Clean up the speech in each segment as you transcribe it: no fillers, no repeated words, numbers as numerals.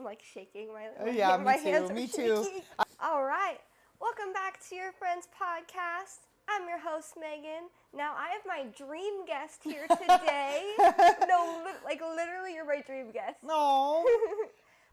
I'm like shaking my me too. hands are Me shaking. too. All right. Welcome back to Your Friends Podcast. I'm your host, Megan. Now, I have my dream guest here today. No, like literally, you're my dream guest. No.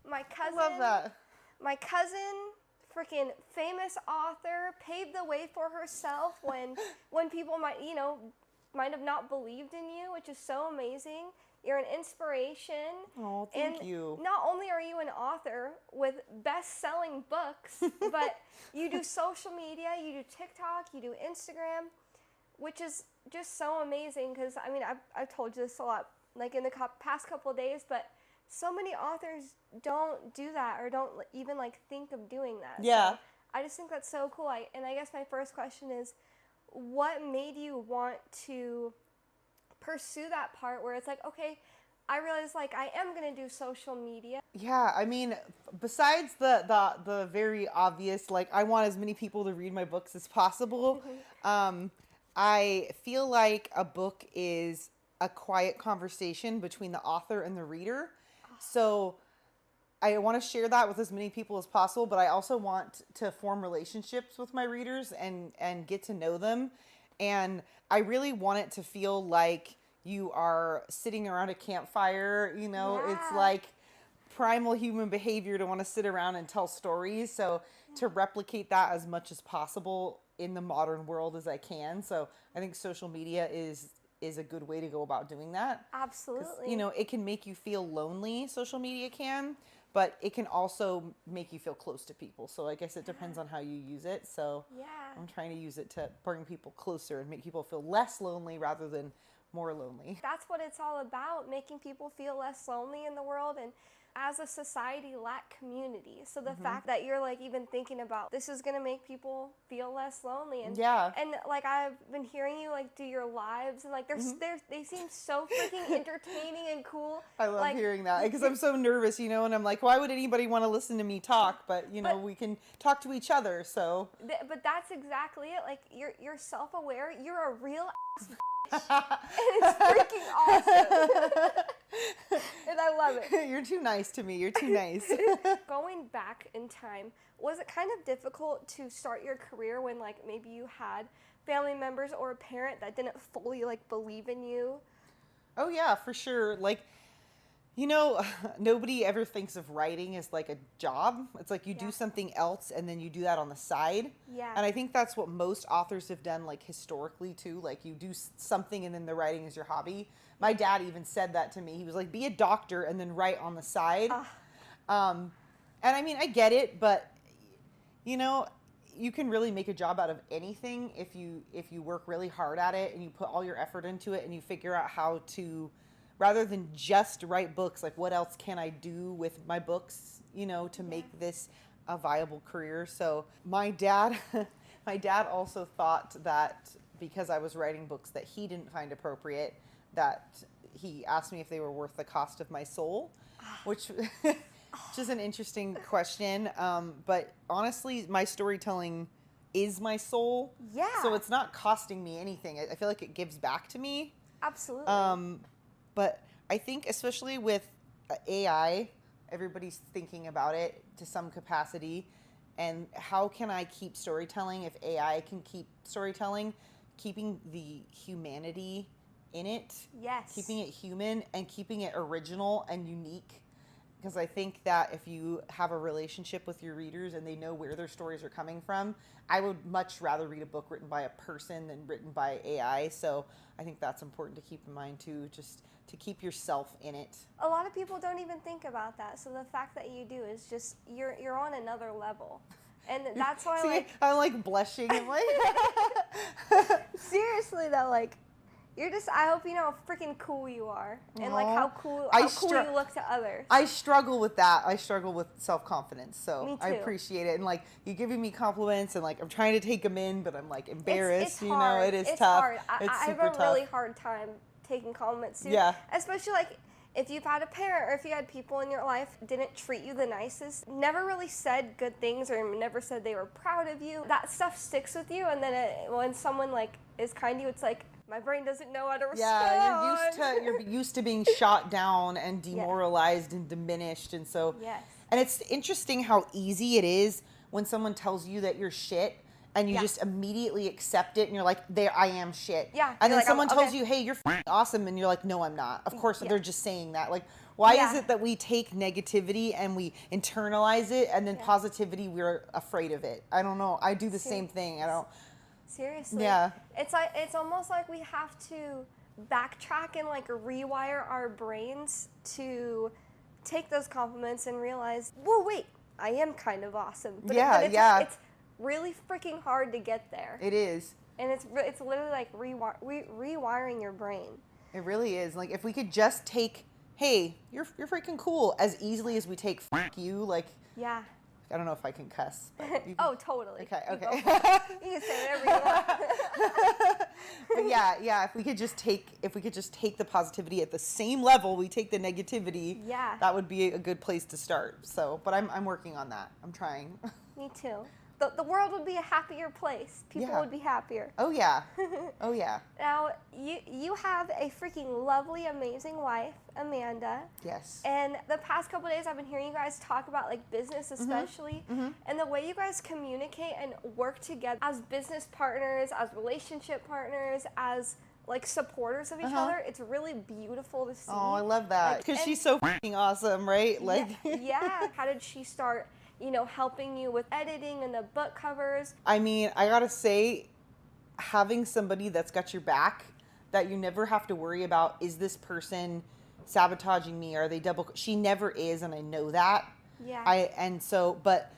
My cousin. Love that. My cousin, freaking famous author, paved the way for herself when people might have not believed in you, which is so amazing. You're an inspiration. Oh, thank you. Not only are you an author with best-selling books, but you do social media, you do TikTok, you do Instagram, which is just so amazing because, I mean, I've told you this a lot, like in the past couple of days, but so many authors don't do that or don't even, like, think of doing that. Yeah. So I just think that's so cool. And I guess my first question is, what made you want to pursue that part where it's like, okay, I realize like I am going to do social media? Yeah, I mean, besides the very obvious, like I want as many people to read my books as possible, I feel like a book is a quiet conversation between the author and the reader. So I want to share that with as many people as possible, but I also want to form relationships with my readers and get to know them. And I really want it to feel like you are sitting around a campfire, Yeah. It's like primal human behavior to want to sit around and tell stories. So to replicate that as much as possible in the modern world as I can. So I think social media is a good way to go about doing that. Absolutely. It can make you feel lonely, social media can, but it can also make you feel close to people. So I guess it depends on how you use it. So Yeah. I'm trying to use it to bring people closer and make people feel less lonely rather than more lonely. That's what it's all about, making people feel less lonely in the world. And as a society, lack community. So the fact that you're like even thinking about this is going to make people feel less lonely. And Yeah. And like I've been hearing you like do your lives and like they seem so freaking entertaining and cool. I love like, hearing that because I'm so nervous, and I'm like, why would anybody want to listen to me talk? But we can talk to each other. So. But that's exactly it. Like you're self-aware. You're a real ass. And it's freaking awesome. And I love it. You're too nice to me. You're too nice. Going back in time, was it kind of difficult to start your career when like maybe you had family members or a parent that didn't fully like believe in you? Oh yeah, for sure. Like, nobody ever thinks of writing as like a job. It's like you do something else and then you do that on the side. Yeah. And I think that's what most authors have done, like historically too. Like you do something and then the writing is your hobby. My dad even said that to me. He was like, be a doctor and then write on the side. And I mean, I get it, but you can really make a job out of anything if you work really hard at it and you put all your effort into it and you figure out how to, rather than just write books, like what else can I do with my books, to make this a viable career. So my dad also thought that because I was writing books that he didn't find appropriate, that he asked me if they were worth the cost of my soul, which is an interesting question. But honestly, my storytelling is my soul. Yeah. So it's not costing me anything. I feel like it gives back to me. Absolutely. But I think especially with AI, everybody's thinking about it to some capacity. And how can I keep storytelling if AI can keep storytelling? Keeping the humanity in it. Yes. Keeping it human and keeping it original and unique. Because I think that if you have a relationship with your readers and they know where their stories are coming from, I would much rather read a book written by a person than written by AI. So I think that's important to keep in mind too, just to keep yourself in it. A lot of people don't even think about that. So the fact that you do is just you're on another level. And that's why I'm like blushing. I'm like seriously though, like I hope you know how freaking cool you are and like how cool you look to others. I struggle with that. I struggle with self-confidence. So Me too. I appreciate it. And like you giving me compliments and like I'm trying to take them in, but I'm like embarrassed. It's hard. It is it's tough. Hard. I have a really hard time taking compliments too. Yeah. Especially like if you've had a parent or if you had people in your life didn't treat you the nicest, never really said good things or never said they were proud of you, that stuff sticks with you. And then when someone like is kind to you, it's like, my brain doesn't know how to respond. Yeah, you're used to being shot down and demoralized and diminished, and so. Yes. And it's interesting how easy it is when someone tells you that you're shit, and you just immediately accept it, and you're like, "There, I am shit." Yeah. And then like, someone tells you, "Hey, you're awesome," and you're like, "No, I'm not." Of course, they're just saying that. Like, why is it that we take negativity and we internalize it, and then positivity, we're afraid of it? I don't know. I do the same thing. I don't. Seriously. Yeah. It's almost like we have to backtrack and like rewire our brains to take those compliments and realize, whoa, wait, I am kind of awesome. But it's really freaking hard to get there. It is. And it's literally like rewiring your brain. It really is. Like, if we could just take, hey, you're freaking cool, as easily as we take fuck you, like. Yeah. I don't know if I can cuss. But you can, oh, totally. Okay. You can say whatever you want. But yeah. If we could just take the positivity at the same level we take the negativity. Yeah. That would be a good place to start. So, but I'm working on that. I'm trying. Me too. The world would be a happier place. People would be happier. Oh yeah. Oh yeah. Now you have a freaking lovely, amazing wife, Amanda. Yes. And the past couple of days, I've been hearing you guys talk about like business, especially, and the way you guys communicate and work together as business partners, as relationship partners, as like supporters of each other. It's really beautiful to see. Oh, I love that because she's so freaking awesome, right? Like. Yeah. How did she start? Helping you with editing and the book covers. I mean, I gotta say, having somebody that's got your back, that you never have to worry about, is this person sabotaging me? Are they she never is, and I know that. Yeah. But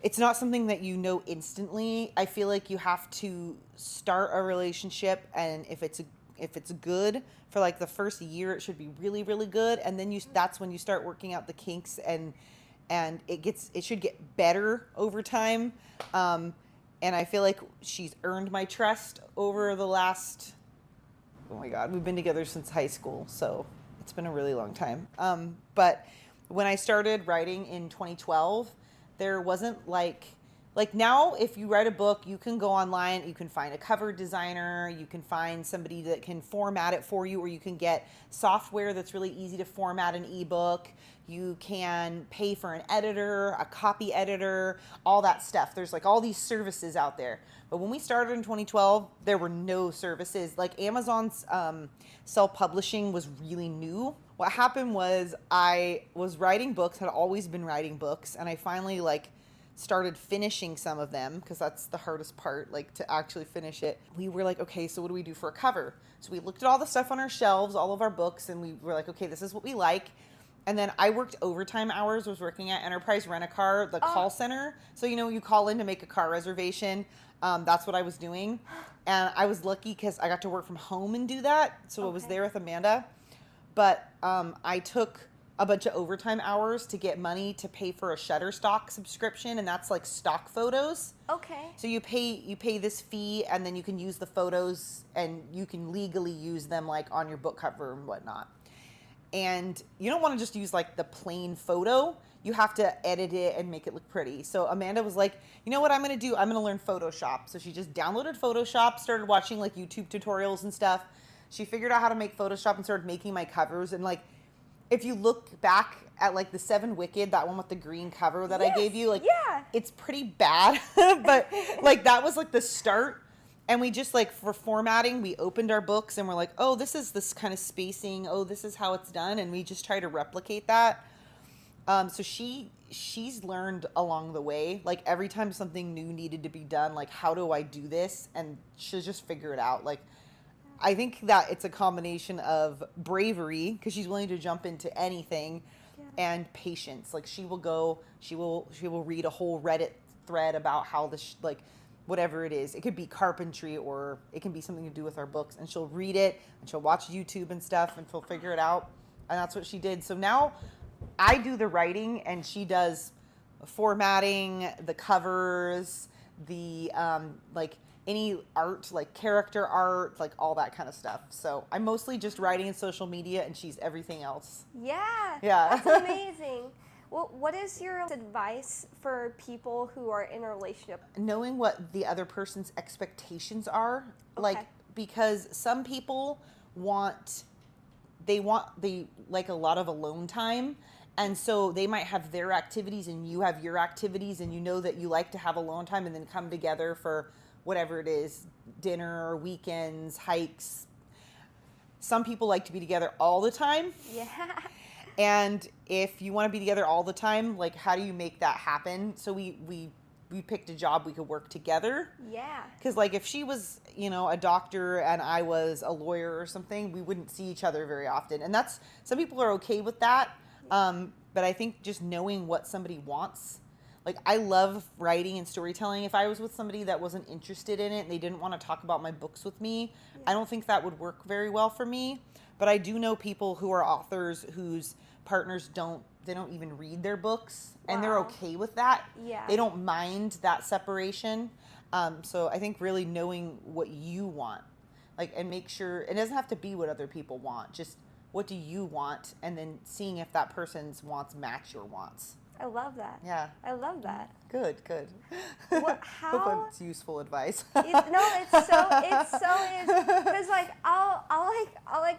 it's not something that you know instantly. I feel like you have to start a relationship, and if it's good for like the first year, it should be really, really good, and then that's when you start working out the kinks, and it should get better over time. And I feel like she's earned my trust over the last, oh my God, we've been together since high school, so it's been a really long time. But when I started writing in 2012, there wasn't like now, if you write a book, you can go online, you can find a cover designer, you can find somebody that can format it for you, or you can get software that's really easy to format an ebook. You can pay for an editor, a copy editor, all that stuff. There's like all these services out there. But when we started in 2012, there were no services. Like Amazon's self-publishing was really new. What happened was I was writing books, had always been writing books, and I finally started finishing some of them, because that's the hardest part, to actually finish it. We were like, okay, so what do we do for a cover? So we looked at all the stuff on our shelves, all of our books, and we were like, okay, this is what we like. And then I worked overtime hours, was working at Enterprise Rent-A-Car, the call center. So, you call in to make a car reservation. That's what I was doing. And I was lucky because I got to work from home and do that. So I was there with Amanda. But I took a bunch of overtime hours to get money to pay for a Shutterstock subscription, and that's like stock photos. Okay. So you pay this fee, and then you can use the photos, and you can legally use them on your book cover and whatnot. And you don't want to just use the plain photo. You have to edit it and make it look pretty. So Amanda was like, you know what I'm going to do? I'm going to learn Photoshop. So she just downloaded Photoshop, started watching YouTube tutorials and stuff. She figured out how to make Photoshop and started making my covers. And if you look back at the Seven Wicked, that one with the green cover that I gave you, it's pretty bad. But that was the start. And we just for formatting, we opened our books and we're like, oh, this is this kind of spacing. Oh, this is how it's done. And we just try to replicate that. So she's learned along the way. Every time something new needed to be done, how do I do this? And she'll just figure it out. I think that it's a combination of bravery, because she's willing to jump into anything, and patience. She will read a whole Reddit thread about how this, whatever it is. It could be carpentry, or it can be something to do with our books. And she'll read it, and she'll watch YouTube and stuff, and she'll figure it out. And that's what she did. So now I do the writing, and she does formatting, the covers, the any art, character art, all that kind of stuff. So I'm mostly just writing and social media, and she's everything else. Yeah. Yeah. That's amazing. Well, what is your advice for people who are in a relationship? Knowing what the other person's expectations are. Okay. because some people they like a lot of alone time. And so they might have their activities and you have your activities, and you know that you like to have alone time and then come together for whatever it is, dinner, weekends, hikes. Some people like to be together all the time. Yeah. And if you want to be together all the time, like, how do you make that happen? So we picked a job we could work together. Yeah. Because, like, if she was, a doctor and I was a lawyer or something, we wouldn't see each other very often. And some people are okay with that. But I think just knowing what somebody wants, like, I love writing and storytelling. If I was with somebody that wasn't interested in it and they didn't want to talk about my books with me, I don't think that would work very well for me. But I do know people who are authors whose partners don't even read their books, and they're okay with that. Yeah. They don't mind that separation. So I think really knowing what you want, like, and make sure it doesn't have to be what other people want, just what do you want, and then seeing if that person's wants match your wants. I love that. Yeah. I love that. Good. How? Hope it's useful advice. It's so because like I'll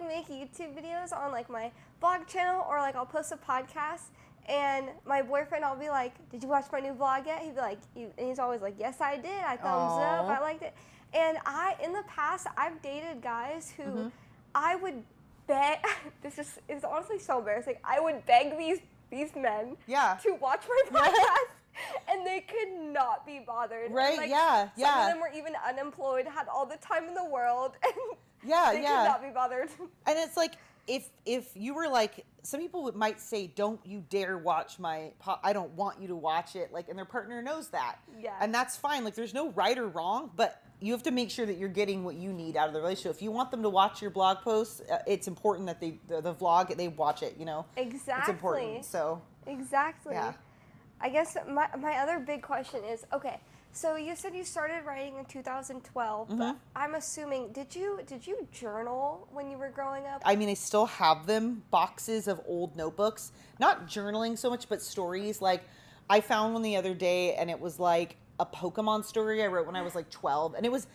make YouTube videos on like my blog channel, or like I'll post a podcast, and my boyfriend, I'll be like, "Did you watch my new vlog yet?" He'd be like, and he's always like, "Yes, I did. I thumbs up. I liked it." And in the past, I've dated guys who I would beg. It's honestly so embarrassing. I would beg these men to watch my podcast, and they could not be bothered. Right? And, like, some of them were even unemployed, had all the time in the world, and they could not be bothered. And it's like, if you were like, some people might say, "Don't you dare watch I don't want you to watch it," like, and their partner knows that. Yeah. And that's fine. Like, there's no right or wrong, but you have to make sure that you're getting what you need out of the relationship. If you want them to watch your blog posts, it's important that the vlog, they watch it, Exactly. It's important, so. Exactly. Yeah. I guess my other big question is, okay, so you said you started writing in 2012, but I'm assuming, did you journal when you were growing up? I mean, I still have them, boxes of old notebooks, not journaling so much, but stories. Like, I found one the other day, and it was like a Pokemon story I wrote when I was like 12, and it was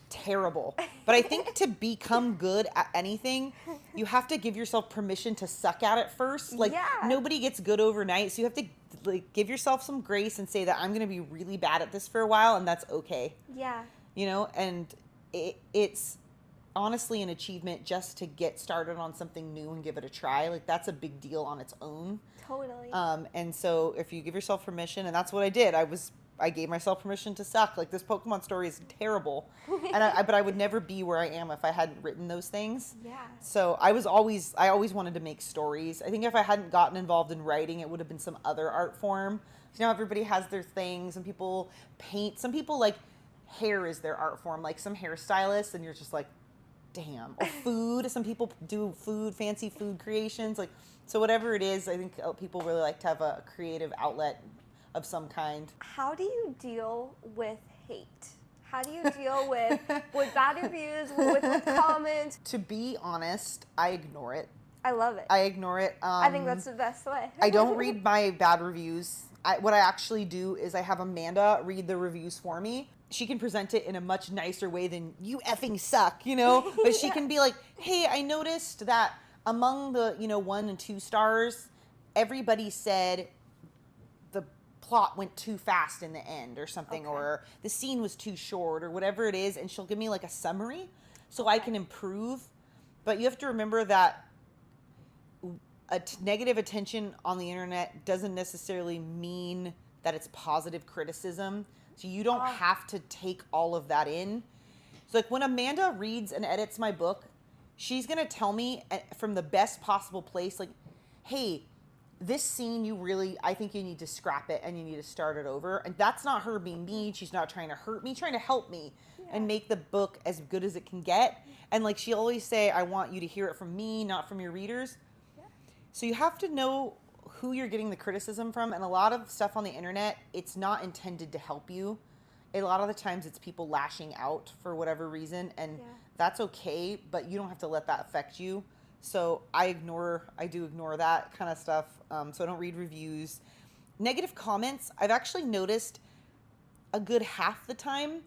terrible. But I think to become good at anything, you have to give yourself permission to suck at it first. Like, nobody gets good overnight, so you have to, like, give yourself some grace and say that I'm going to be really bad at this for a while, and that's okay. Yeah. And it's honestly an achievement just to get started on something new and give it a try. Like, that's a big deal on its own. Totally. And so if you give yourself permission, and that's what I did, I gave myself permission to suck. Like, this Pokemon story is terrible, but I would never be where I am if I hadn't written those things. Yeah. So I always wanted to make stories. I think if I hadn't gotten involved in writing, it would have been some other art form. Everybody has their things. Some people paint. Some people, like, hair is their art form. Like, some hairstylists, and you're just like, damn. Or food. Some people do fancy food creations. Like, so whatever it is, I think people really like to have a creative outlet of some kind. How do you deal with hate? How do you deal with bad reviews, with comments? To be honest, I ignore it. I love it. I ignore it. I think that's the best way. I don't read my bad reviews. What I actually do is I have Amanda read the reviews for me. She can present it in a much nicer way than "you effing suck," But she can be like, "Hey, I noticed that among the 1 and 2 stars, everybody said plot went too fast in the end or something, or the scene was too short, or whatever it is," and she'll give me like a summary so I can improve. But you have to remember that negative attention on the internet doesn't necessarily mean that it's positive criticism. So you don't have to take all of that in. So, like, when Amanda reads and edits my book, she's going to tell me from the best possible place, like, "Hey, this scene, I think you need to scrap it and you need to start it over." And that's not her being mean. She's not trying to hurt me, trying to help me and make the book as good as it can get. And, like, she'll always say, "I want you to hear it from me, not from your readers." Yeah. So you have to know who you're getting the criticism from. And a lot of stuff on the internet, it's not intended to help you. A lot of the times it's people lashing out for whatever reason. And that's okay, but you don't have to let that affect you. So I do ignore that kind of stuff. So I don't read reviews. Negative comments, I've actually noticed a good half the time,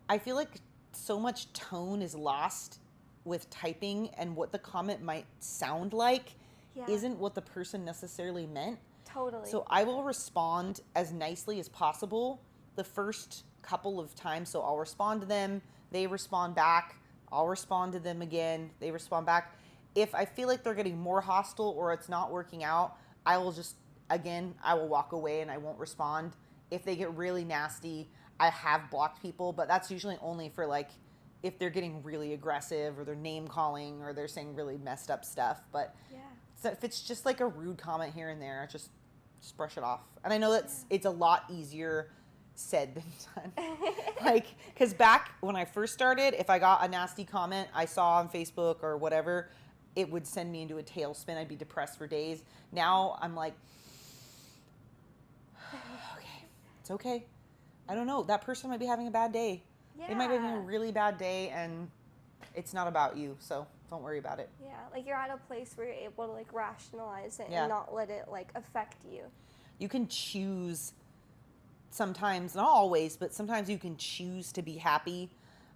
I feel like so much tone is lost with typing, and what the comment might sound like isn't what the person necessarily meant. Totally. So I will respond as nicely as possible the first couple of times. So I'll respond to them, they respond back, I'll respond to them again, they respond back. If I feel like they're getting more hostile or it's not working out, I will just, again, I will walk away and I won't respond. If they get really nasty, I have blocked people, but that's usually only for like if they're getting really aggressive or they're name calling or they're saying really messed up stuff. But so if it's just like a rude comment here and there, just brush it off. And I know that's it's a lot easier said than done. Like, because back when I first started, if I got a nasty comment I saw on Facebook or whatever, it would send me into a tailspin. I'd be depressed for days. Now I'm like, okay, it's okay. I don't know. That person might be having a bad day. Yeah. They might be having a really bad day, and it's not about you, so don't worry about it. Yeah, like you're at a place where you're able to like rationalize it and not let it like affect you. You can choose sometimes, not always, but sometimes you can choose to be happy.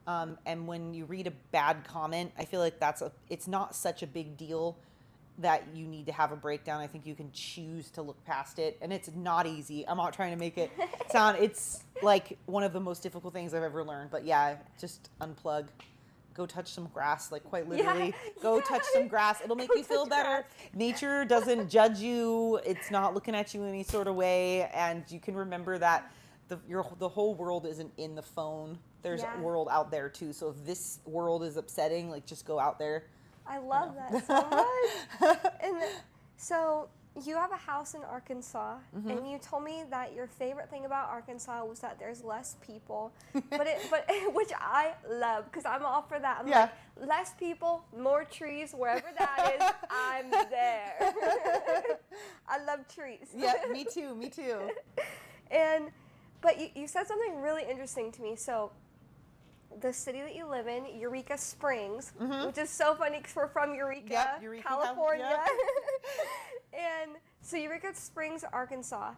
And when you read a bad comment, I feel like it's not such a big deal that you need to have a breakdown. I think you can choose to look past it, and it's not easy. I'm not trying to make it sound, it's like one of the most difficult things I've ever learned, but yeah, just unplug, go touch some grass, like quite literally, go touch some grass. It'll make you feel better. Nature doesn't judge you. It's not looking at you in any sort of way, and you can remember that the whole world isn't in the phone. There's a world out there too. So if this world is upsetting, like just go out there. I love that so much. And so you have a house in Arkansas, and you told me that your favorite thing about Arkansas was that there's less people, but which I love because I'm all for that. I'm like, less people, more trees, wherever that is, I'm there. I love trees. Yeah, me too. But you said something really interesting to me. So the city that you live in, Eureka Springs, which is so funny because we're from Eureka, California. And so Eureka Springs, Arkansas,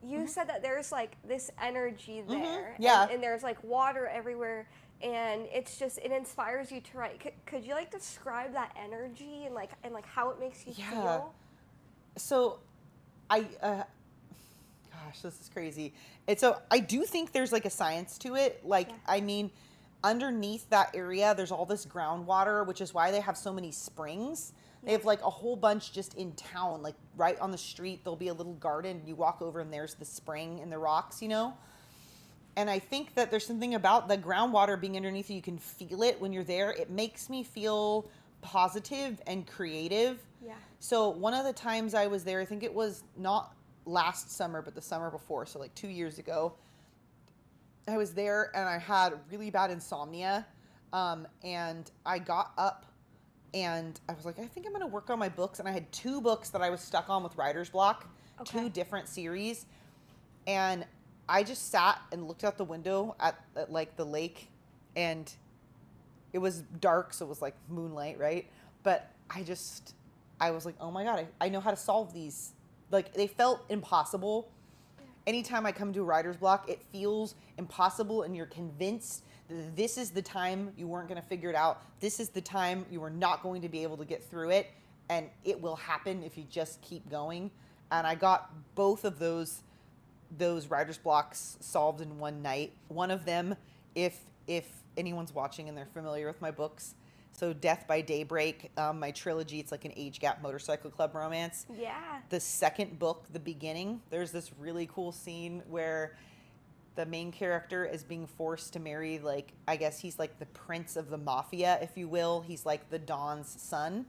you said that there's like this energy there. And there's like water everywhere. And it's just, it inspires you to write. Could you like describe that energy and like how it makes you feel? So gosh, this is crazy. And so I do think there's like a science to it. Like, I mean, underneath that area, there's all this groundwater, which is why they have so many springs. They have like a whole bunch just in town, like right on the street. There'll be a little garden. You walk over and there's the spring in the rocks, you know? And I think that there's something about the groundwater being underneath you. You can feel it when you're there. It makes me feel positive and creative. Yeah. So one of the times I was there, I think it was not last summer, but the summer before. So like 2 years ago, I was there and I had really bad insomnia. And I got up and I was like, I think I'm going to work on my books. And I had 2 books that I was stuck on with writer's block, 2 different series. And I just sat and looked out the window at like the lake, and it was dark. So it was like moonlight, right? But I was like, oh my God, I know how to solve these. Like, they felt impossible. Anytime I come to a writer's block, it feels impossible, and you're convinced that this is the time you weren't going to figure it out. This is the time you are not going to be able to get through it, and it will happen if you just keep going. And I got both of those writer's blocks solved in one night. One of them, if anyone's watching and they're familiar with my books, so Death by Daybreak, my trilogy, it's like an age gap motorcycle club romance. Yeah. The second book, the beginning, there's this really cool scene where the main character is being forced to marry, like, I guess he's like the prince of the mafia, if you will. He's like the Don's son.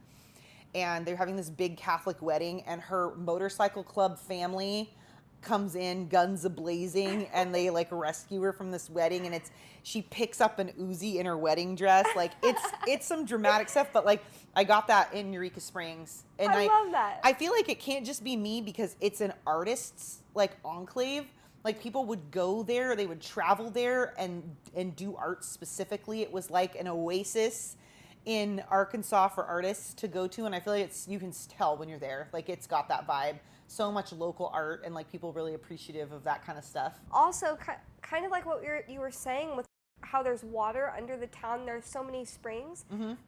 And they're having this big Catholic wedding, and her motorcycle club family comes in guns a-blazing, and they like rescue her from this wedding, and she picks up an Uzi in her wedding dress. Like, it's some dramatic stuff, but like I got that in Eureka Springs, and I love that. I feel like it can't just be me because it's an artist's like enclave. Like, people would go there, they would travel there and do art specifically. It was like an oasis in Arkansas for artists to go to, and I feel like you can tell when you're there. Like, it's got that vibe. So much local art, and like people really appreciative of that kind of stuff. Also, kind of like what you were saying with how there's water under the town. There's so many springs.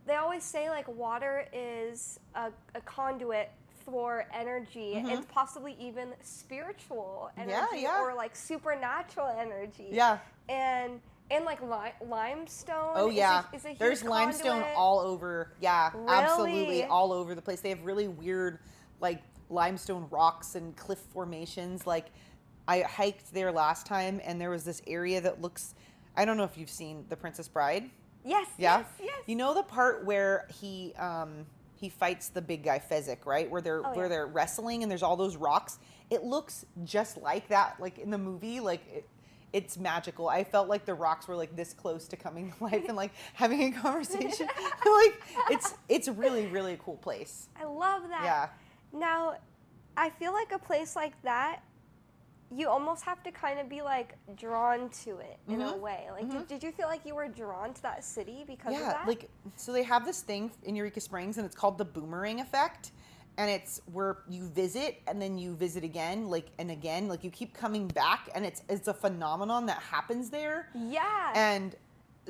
They always say like water is a conduit for energy and possibly even spiritual energy or like supernatural energy. Yeah. And like limestone. Oh yeah, is a huge there's limestone conduit. all over. Yeah, Really? absolutely, all over the place. They have really weird, like limestone rocks and cliff formations. Like, I hiked there last time, and there was this area that looks. I don't know if you've seen The Princess Bride. Yes. Yeah. Yes. You know the part where he fights the big guy Fezzik, right? Where they're wrestling, and there's all those rocks. It looks just like that, like in the movie, like. It's magical. I felt like the rocks were like this close to coming to life and like having a conversation. Like it's really, really a cool place. I love that. Yeah. Now, I feel like a place like that, you almost have to kind of be like drawn to it in a way. Like, did you feel like you were drawn to that city because of that? Like, so they have this thing in Eureka Springs, and it's called the boomerang effect. And it's where you visit and then you visit again, like, and again, like you keep coming back, and it's a phenomenon that happens there. Yeah. And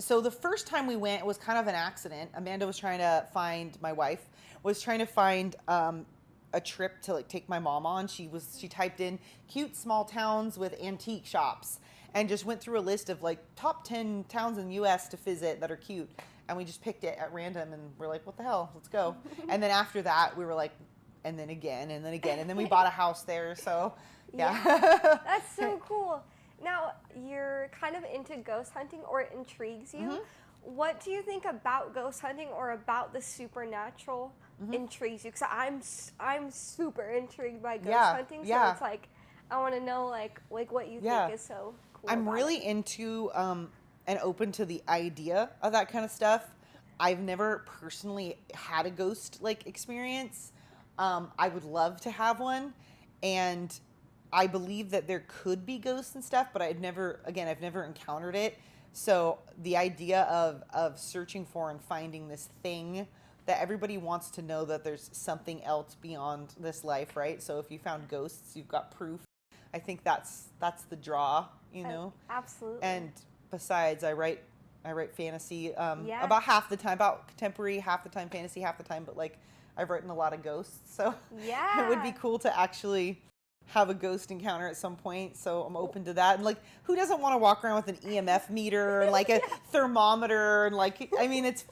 so the first time we went, it was kind of an accident. Amanda was trying to find, my wife was trying to find a trip to like take my mom on. She typed in cute small towns with antique shops and just went through a list of like top 10 towns in the US to visit that are cute. And we just picked it at random, and we're like, what the hell? Let's go. And then after that, we were like, and then again, and then again. And then we bought a house there, so yeah. That's so cool. Now, you're kind of into ghost hunting, or it intrigues you. What do you think about ghost hunting or about the supernatural intrigues you? Because I'm super intrigued by ghost hunting, so it's like, I want to know like what you think is so cool. I'm really into and open to the idea of that kind of stuff. I've never personally had a ghost like experience. I would love to have one, and I believe that there could be ghosts and stuff, but I've never encountered it. So the idea of searching for and finding this thing that everybody wants to know that there's something else beyond this life, right? So if you found ghosts, you've got proof. I think that's the draw, you know? Absolutely. And besides, I write fantasy about half the time, about contemporary, half the time fantasy, half the time, but like I've written a lot of ghosts, so it would be cool to actually have a ghost encounter at some point, so I'm open to that. And like, who doesn't want to walk around with an EMF meter and like a thermometer, and like, I mean, it's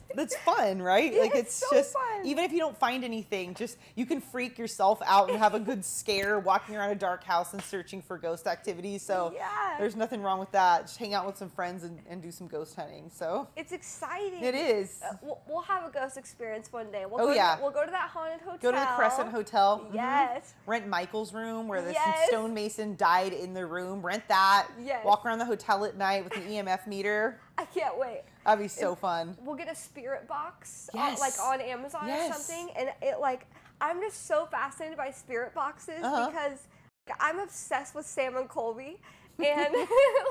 fun, right? Like, it's so just fun. Even if you don't find anything, just you can freak yourself out and have a good scare walking around a dark house and searching for ghost activities. So there's nothing wrong with that. Just hang out with some friends and do some ghost hunting. So it's exciting. It is. We'll have a ghost experience one day. We'll go to that haunted hotel. Go to the Crescent Hotel. Yes. Rent Michael's room where the stonemason died in the room. Rent that. Yes. Walk around the hotel at night with an EMF meter. I can't wait. That'd be so fun. We'll get a spirit box Yes. on Amazon or something. And it like, I'm just so fascinated by spirit boxes because I'm obsessed with Sam and Colby. And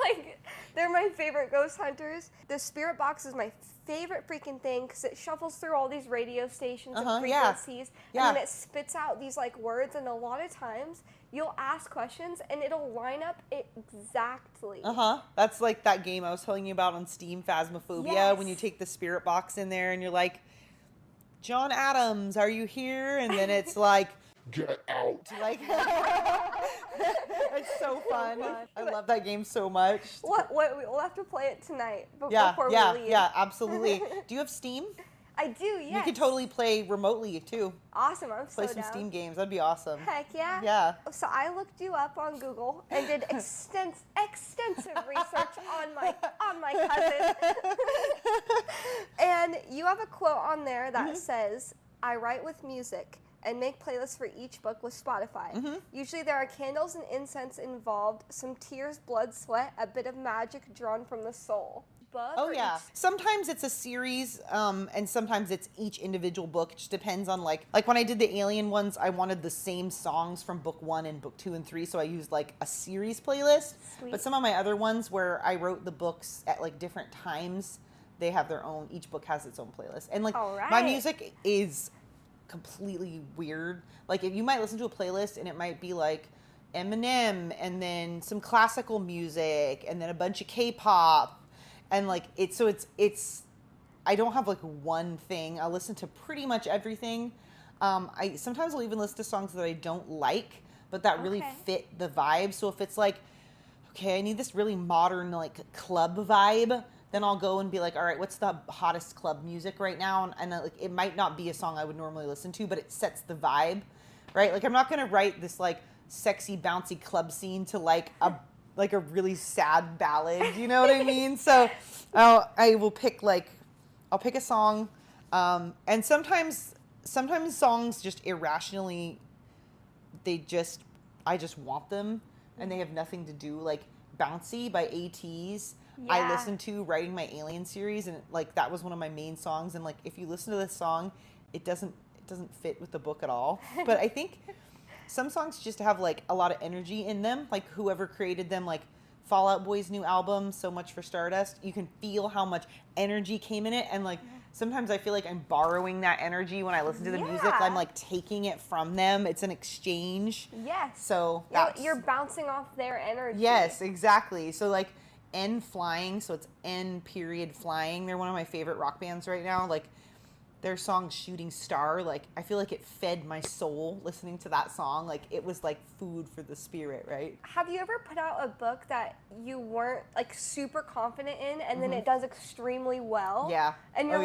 like, they're my favorite ghost hunters. The spirit box is my favorite freaking thing because it shuffles through all these radio stations and frequencies, and then it spits out these like words. And a lot of times you'll ask questions and it'll line up exactly. That's like that game I was telling you about on Steam, Phasmophobia, when you take the spirit box in there and you're like, John Adams, are you here? And then it's like, get out. Like, it's so fun. I love that game so much. We'll have to play it tonight before we leave. Yeah, absolutely. Do you have Steam? I do, yes. You could totally play remotely too. Awesome, I'm so down. Play some Steam games. That'd be awesome. Heck yeah. Yeah. So I looked you up on Google and did extensive research on my cousin. And you have a quote on there that says, "I write with music and make playlists for each book with Spotify. Usually there are candles and incense involved, some tears, blood, sweat, a bit of magic drawn from the soul." Oh yeah. Sometimes it's a series, and sometimes it's each individual book. It just depends on like when I did the Alien ones, I wanted the same songs from book 1 and book 2 and 3, so I used like a series playlist. Sweet. But some of my other ones where I wrote the books at like different times, they have their own. Each book has its own playlist, and like my music is completely weird. Like, if you might listen to a playlist and it might be like Eminem and then some classical music and then a bunch of K-pop And like it's I don't have like one thing. I listen to pretty much everything. I sometimes will even listen to songs that I don't like, but that really fit the vibe. So if it's like, okay, I need this really modern like club vibe, then I'll go and be like, all right, what's the hottest club music right now? And like it might not be a song I would normally listen to, but it sets the vibe, right? Like I'm not gonna write this like sexy bouncy club scene to like a really sad ballad, you know what I mean? So I'll pick a song, and sometimes songs just irrationally, I just want them, and they have nothing to do. Like Bouncy by ATs, I listened to writing my Alien series, and like that was one of my main songs. And like if you listen to this song, it doesn't fit with the book at all. But I think some songs just have like a lot of energy in them. Like whoever created them, like Fall Out Boy's new album, So Much for Stardust, you can feel how much energy came in it. And like sometimes I feel like I'm borrowing that energy when I listen to the music. I'm like taking it from them. It's an exchange. Yes. So you're bouncing off their energy. Yes, exactly. So like N Flying, so it's N period Flying. They're one of my favorite rock bands right now. Like their song Shooting Star, like I feel like it fed my soul listening to that song. Like it was like food for the spirit, right? Have you ever put out a book that you weren't like super confident in, and then it does extremely well? Yeah. And you're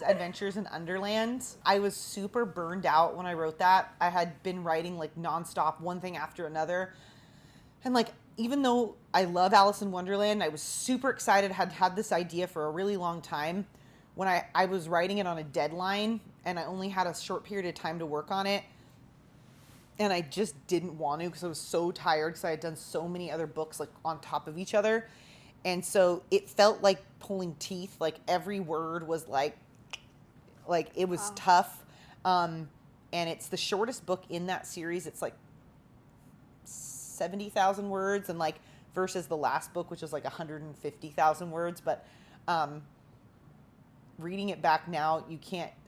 Adventures in Underland. I was super burned out when I wrote that. I had been writing like nonstop, one thing after another. And like, even though I love Alice in Wonderland, I was super excited, had this idea for a really long time. When I was writing it on a deadline, and I only had a short period of time to work on it, and I just didn't want to because I was so tired because I had done so many other books like on top of each other. And so it felt like pulling teeth. Like every word was like it was tough. And it's the shortest book in that series. It's like 70,000 words, and like versus the last book, which was like 150,000 words. But reading it back now,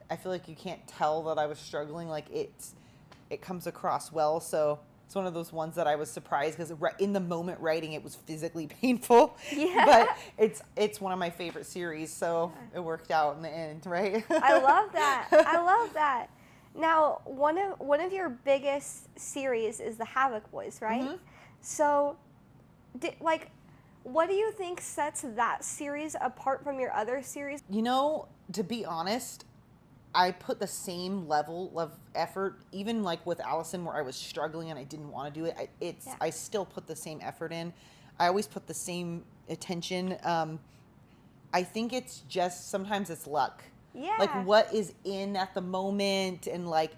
I feel like you can't tell that I was struggling. Like it comes across well. So it's one of those ones that I was surprised because in the moment writing it was physically painful. Yeah. But it's one of my favorite series, so it worked out in the end, right? I love that. Now, one of your biggest series is the Havoc Boys, right? Mm-hmm. So, what do you think sets that series apart from your other series? You know, to be honest, I put the same level of effort, even like with Allison, where I was struggling and I didn't want to do it. I still put the same effort in. I always put the same attention. I think it's just sometimes it's luck. Yeah. Like what is in at the moment, and like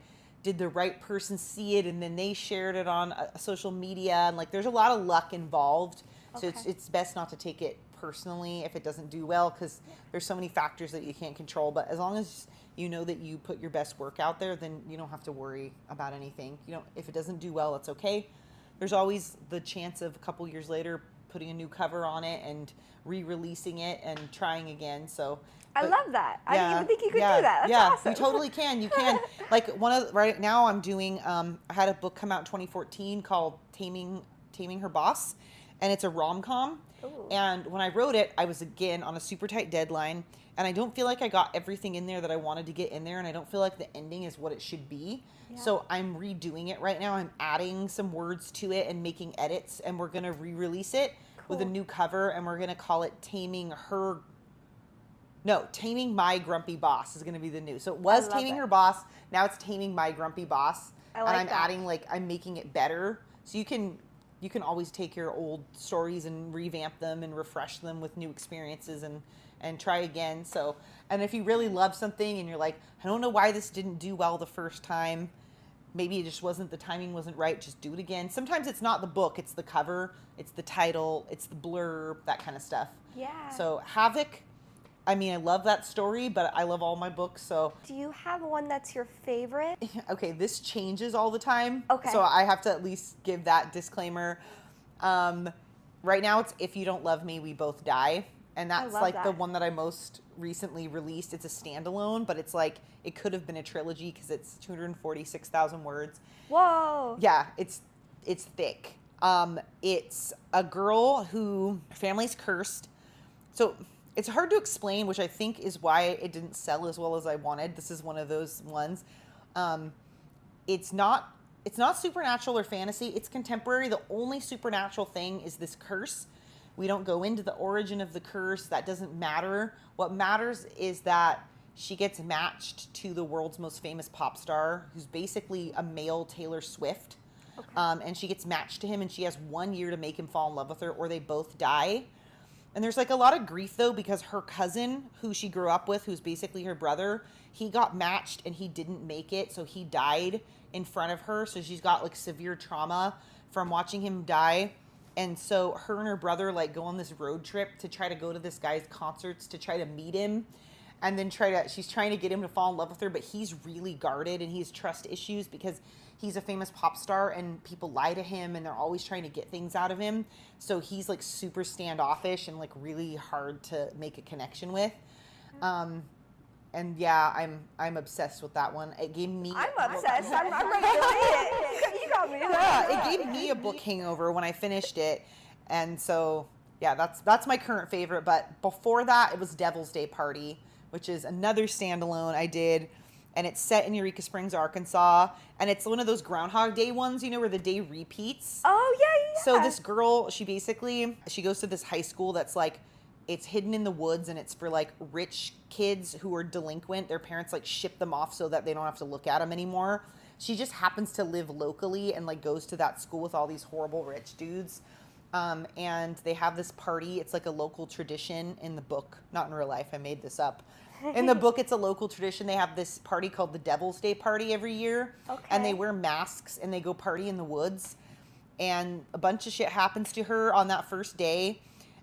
did the right person see it and then they shared it on social media, and like there's a lot of luck involved. So it's best not to take it personally if it doesn't do well, because there's so many factors that you can't control. But as long as you know that you put your best work out there, then you don't have to worry about anything. You know, if it doesn't do well, it's okay. There's always the chance of a couple years later putting a new cover on it and re-releasing it and trying again. So I love that. I didn't even think you could do that. That's awesome. You totally can. You can. Like right now I'm doing, I had a book come out in 2014 called Taming Her Boss, and it's a rom-com. Ooh. And when I wrote it, I was again on a super tight deadline, and I don't feel like I got everything in there that I wanted to get in there, and I don't feel like the ending is what it should be. Yeah. So I'm redoing it right now. I'm adding some words to it and making edits, and we're going to re-release it with a new cover, and we're going to call it Taming My Grumpy Boss is going to be the new. So it was Taming Her Boss. Now it's Taming My Grumpy Boss. I like and I'm adding, I'm making it better. So you can always take your old stories and revamp them and refresh them with new experiences and try again. So, and if you really love something and you're like, I don't know why this didn't do well the first time, maybe it just the timing wasn't right, just do it again. Sometimes it's not the book, it's the cover, it's the title, it's the blurb, that kind of stuff. Yeah. So Havoc, I mean, I love that story, but I love all my books, so. Do you have one that's your favorite? Okay, this changes all the time. Okay. So I have to at least give that disclaimer. Right now it's If You Don't Love Me, We Both Die. And that's the one that I most recently released. It's a standalone, but it's it could have been a trilogy because it's 246,000 words. Whoa. Yeah, it's thick. It's a girl who her family's cursed, so it's hard to explain, which I think is why it didn't sell as well as I wanted. This is one of those ones. It's not supernatural or fantasy. It's contemporary. The only supernatural thing is this curse. We don't go into the origin of the curse. That doesn't matter. What matters is that she gets matched to the world's most famous pop star, who's basically a male Taylor Swift. Okay. And she gets matched to him, and she has 1 year to make him fall in love with her, or they both die. And there's like a lot of grief though, because her cousin, who she grew up with, who's basically her brother, he got matched and he didn't make it, so he died in front of her. So she's got like severe trauma from watching him die. And so her and her brother like go on this road trip to try to go to this guy's concerts to try to meet him. And then she's trying to get him to fall in love with her, but he's really guarded and he has trust issues because he's a famous pop star and people lie to him and they're always trying to get things out of him. So he's like super standoffish and like really hard to make a connection with. And yeah, I'm obsessed with that one. It gave me. I'm obsessed. I'm ready to read it. You got me. Yeah, it gave me a book hangover when I finished it, and so yeah, that's my current favorite. But before that, it was Devil's Day Party, which is another standalone I did, and it's set in Eureka Springs, Arkansas, and it's one of those Groundhog Day ones, you know, where the day repeats. Oh yeah. So this girl, she goes to this high school that's like, it's hidden in the woods and it's for like rich kids who are delinquent. Their parents like ship them off so that they don't have to look at them anymore. She just happens to live locally and like goes to that school with all these horrible rich dudes. And they have this party. It's like a local tradition in the book, not in real life. I made this up. In the book, it's a local tradition. They have this party called the Devil's Day Party every year. Okay. And they wear masks and they go party in the woods. And a bunch of shit happens to her on that first day.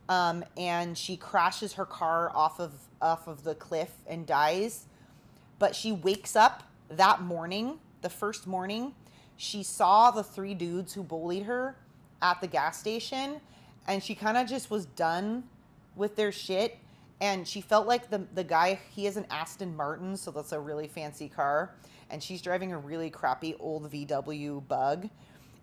And she crashes her car off of the cliff and dies. But she wakes up that morning, the first morning, she saw the three dudes who bullied her at the gas station, and she kind of just was done with their shit. And she felt like the guy, he has an Aston Martin, so that's a really fancy car, and she's driving a really crappy old VW Bug.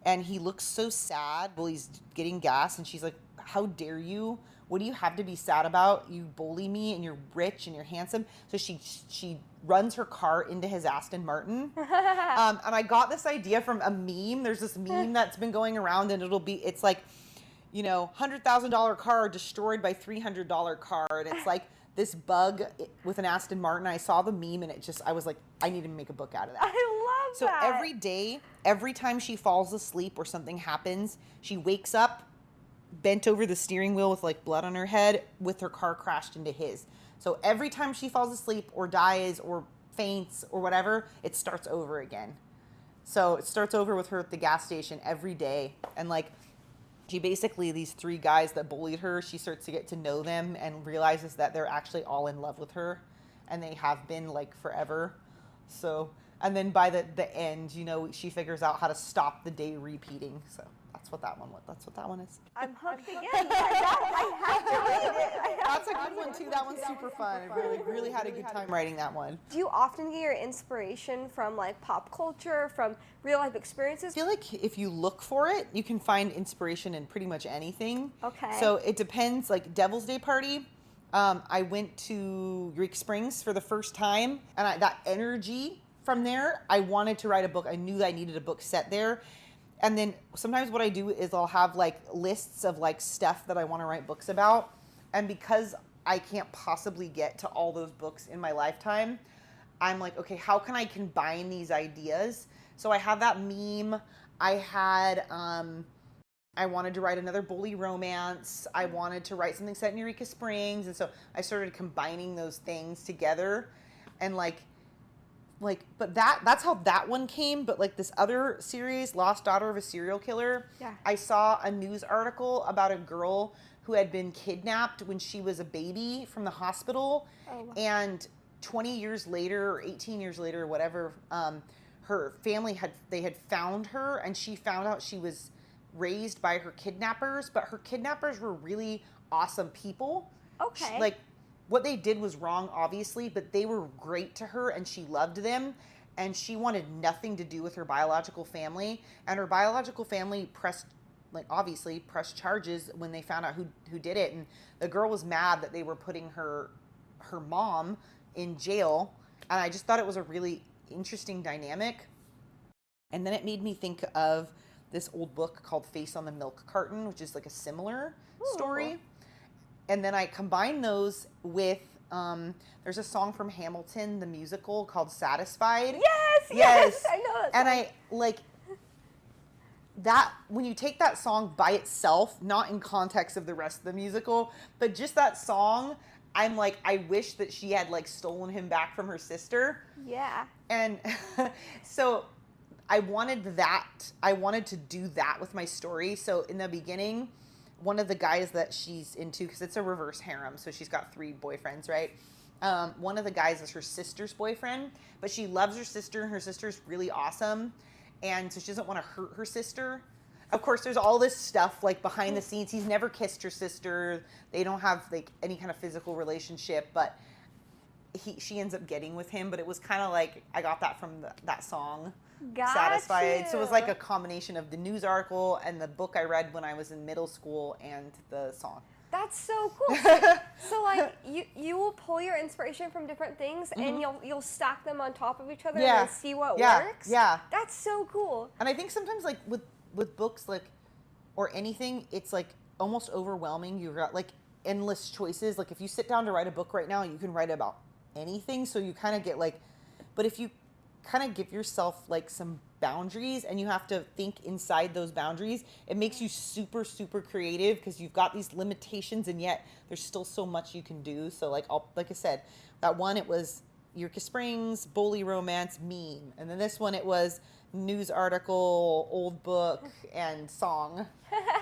And he looks so sad while he's getting gas, and she's like, how dare you? What do you have to be sad about? You bully me and you're rich and you're handsome. So she runs her car into his Aston Martin. And I got this idea from a meme. There's this meme that's been going around, and it's like, you know, $100,000 car destroyed by $300 car. And it's like this bug with an Aston Martin. I saw the meme and I was like, I need to make a book out of that. I love so that. So every day, every time she falls asleep or something happens, she wakes up bent over the steering wheel with like blood on her head with her car crashed into his. So every time she falls asleep or dies or faints or whatever, it starts over again. So it starts over with her at the gas station every day. And like, she basically, these three guys that bullied her, she starts to get to know them and realizes that they're actually all in love with her, and they have been like forever. So, and then by the end, you know, she figures out how to stop the day repeating. So that's what that one is. I'm hooked again. I have to read it. That's a good one too. That one's super fun. I really had a good time writing that one. Do you often get your inspiration from like pop culture, from real life experiences? I feel like if you look for it, you can find inspiration in pretty much anything. Okay. So it depends. Like Devil's Day Party, I went to Eureka Springs for the first time, and that energy from there, I wanted to write a book. I knew that I needed a book set there. And then sometimes what I do is I'll have like lists of like stuff that I want to write books about. And because I can't possibly get to all those books in my lifetime, I'm like, okay, how can I combine these ideas? So I have that meme. I wanted to write another bully romance. I wanted to write something set in Eureka Springs. And so I started combining those things together. And but that's how that one came. But like this other series, Lost Daughter of a Serial Killer, yeah. I saw a news article about a girl who had been kidnapped when she was a baby from the hospital. Oh, wow. And 20 years later or 18 years later or whatever, her family had found her, and she found out she was raised by her kidnappers, but her kidnappers were really awesome people. Okay. Like, what they did was wrong, obviously, but they were great to her, and she loved them, and she wanted nothing to do with her biological family, and her biological family pressed like obviously pressed charges when they found out who did it. And the girl was mad that they were putting her mom in jail. And I just thought it was a really interesting dynamic. And then it made me think of this old book called Face on the Milk Carton, which is like a similar story. And then I combined those with, there's a song from Hamilton, the musical, called Satisfied. Yes, I know that song. And I, like, that, when you take that song by itself, not in context of the rest of the musical, but just that song, I'm like, I wish that she had, like, stolen him back from her sister. Yeah. And so I wanted to do that with my story. So in the beginning, one of the guys that she's into, because it's a reverse harem, so she's got 3 boyfriends, right? One of the guys is her sister's boyfriend, but she loves her sister, and her sister's really awesome, and so she doesn't want to hurt her sister. Of course, there's all this stuff, like, behind the scenes. He's never kissed her sister. They don't have, like, any kind of physical relationship, but she ends up getting with him. But it was kind of like, I got that from that song, Satisfied. So it was like a combination of the news article and the book I read when I was in middle school and the song. That's so cool. So like you will pull your inspiration from different things and you'll stack them on top of each other and then see what works. Yeah. That's so cool. And I think sometimes, like, with books, like, or anything, it's like almost overwhelming. You've got like endless choices. Like, if you sit down to write a book right now, you can write about anything. So you kind of get like, but if you kind of give yourself like some boundaries and you have to think inside those boundaries, it makes you super, super creative because you've got these limitations and yet there's still so much you can do. So like, like I said, that one, it was Eureka Springs, bully romance, meme. And then this one, it was news article, old book, and song.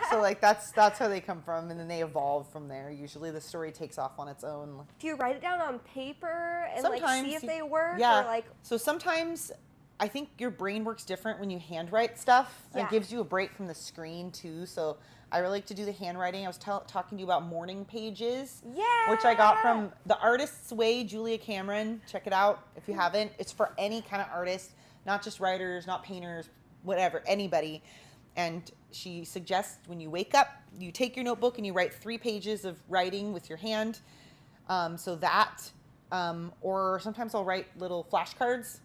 So like that's how they come from, and then they evolve from there. Usually the story takes off on its own. Do you write it down on paper and Sometimes, like see if they work? Yeah. Or like, so sometimes I think your brain works different when you handwrite stuff. Yeah. It gives you a break from the screen too. So I really like to do the handwriting. I was talking to you about morning pages, which I got from The Artist's Way, Julia Cameron. Check it out if you haven't. It's for any kind of artist, not just writers, not painters, whatever, anybody. And she suggests when you wake up, you take your notebook and you write 3 pages of writing with your hand. Or sometimes I'll write little flashcards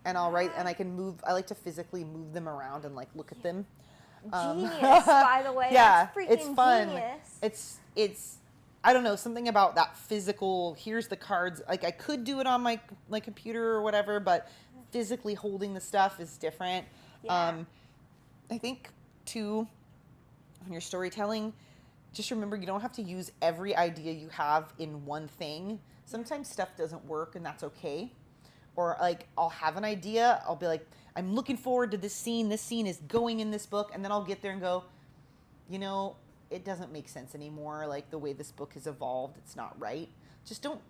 and I'll write, and I can move. I like to physically move them around and like look at them. Genius, by the way. Yeah, that's freaking it's fun. Genius. It's I don't know, something about that physical, here's the cards. Like, I could do it on my computer or whatever, but physically holding the stuff is different. Yeah. I think too, when you're storytelling, just remember you don't have to use every idea you have in one thing. Sometimes stuff doesn't work and that's okay. Or like, I'll have an idea, I'll be like, I'm looking forward to this scene is going in this book, and then I'll get there and go, you know, it doesn't make sense anymore. Like, the way this book has evolved, it's not right. Just don't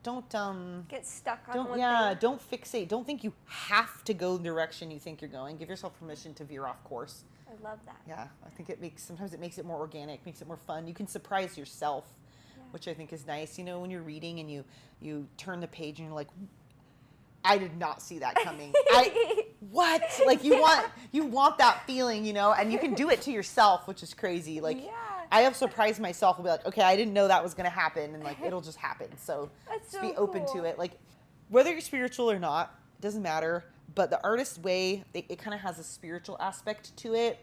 get stuck on one thing. Don't fixate. Don't think you have to go the direction you think you're going. Give yourself permission to veer off course. I love that. Yeah, I think sometimes it makes it more organic, makes it more fun. You can surprise yourself, which I think is nice. You know, when you're reading and you turn the page and you're like, I did not see that coming. What? Like, you want that feeling, you know, and you can do it to yourself, which is crazy. Like, I have surprised myself. I'll be like, okay, I didn't know that was going to happen, and like, it'll just happen. So just be open to it. Like, whether you're spiritual or not, it doesn't matter. But The Artist's Way, it kind of has a spiritual aspect to it.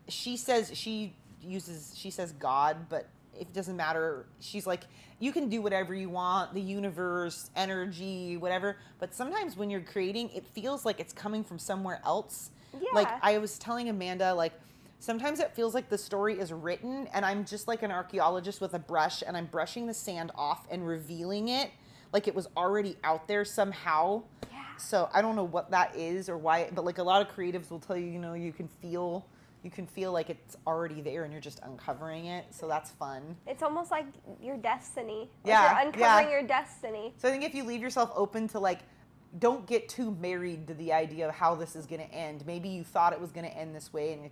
She says God, but it doesn't matter. She's like, you can do whatever you want, the universe, energy, whatever. But sometimes when you're creating, it feels like it's coming from somewhere else. Yeah. Like, I was telling Amanda, like, sometimes it feels like the story is written and I'm just like an archaeologist with a brush and I'm brushing the sand off and revealing it like it was already out there somehow. Yeah. So I don't know what that is or why, but like a lot of creatives will tell you, you know, you can feel like it's already there and you're just uncovering it. So that's fun. It's almost like your destiny. Yeah. Like you're uncovering your destiny. So I think if you leave yourself open to like, don't get too married to the idea of how this is going to end. Maybe you thought it was going to end this way and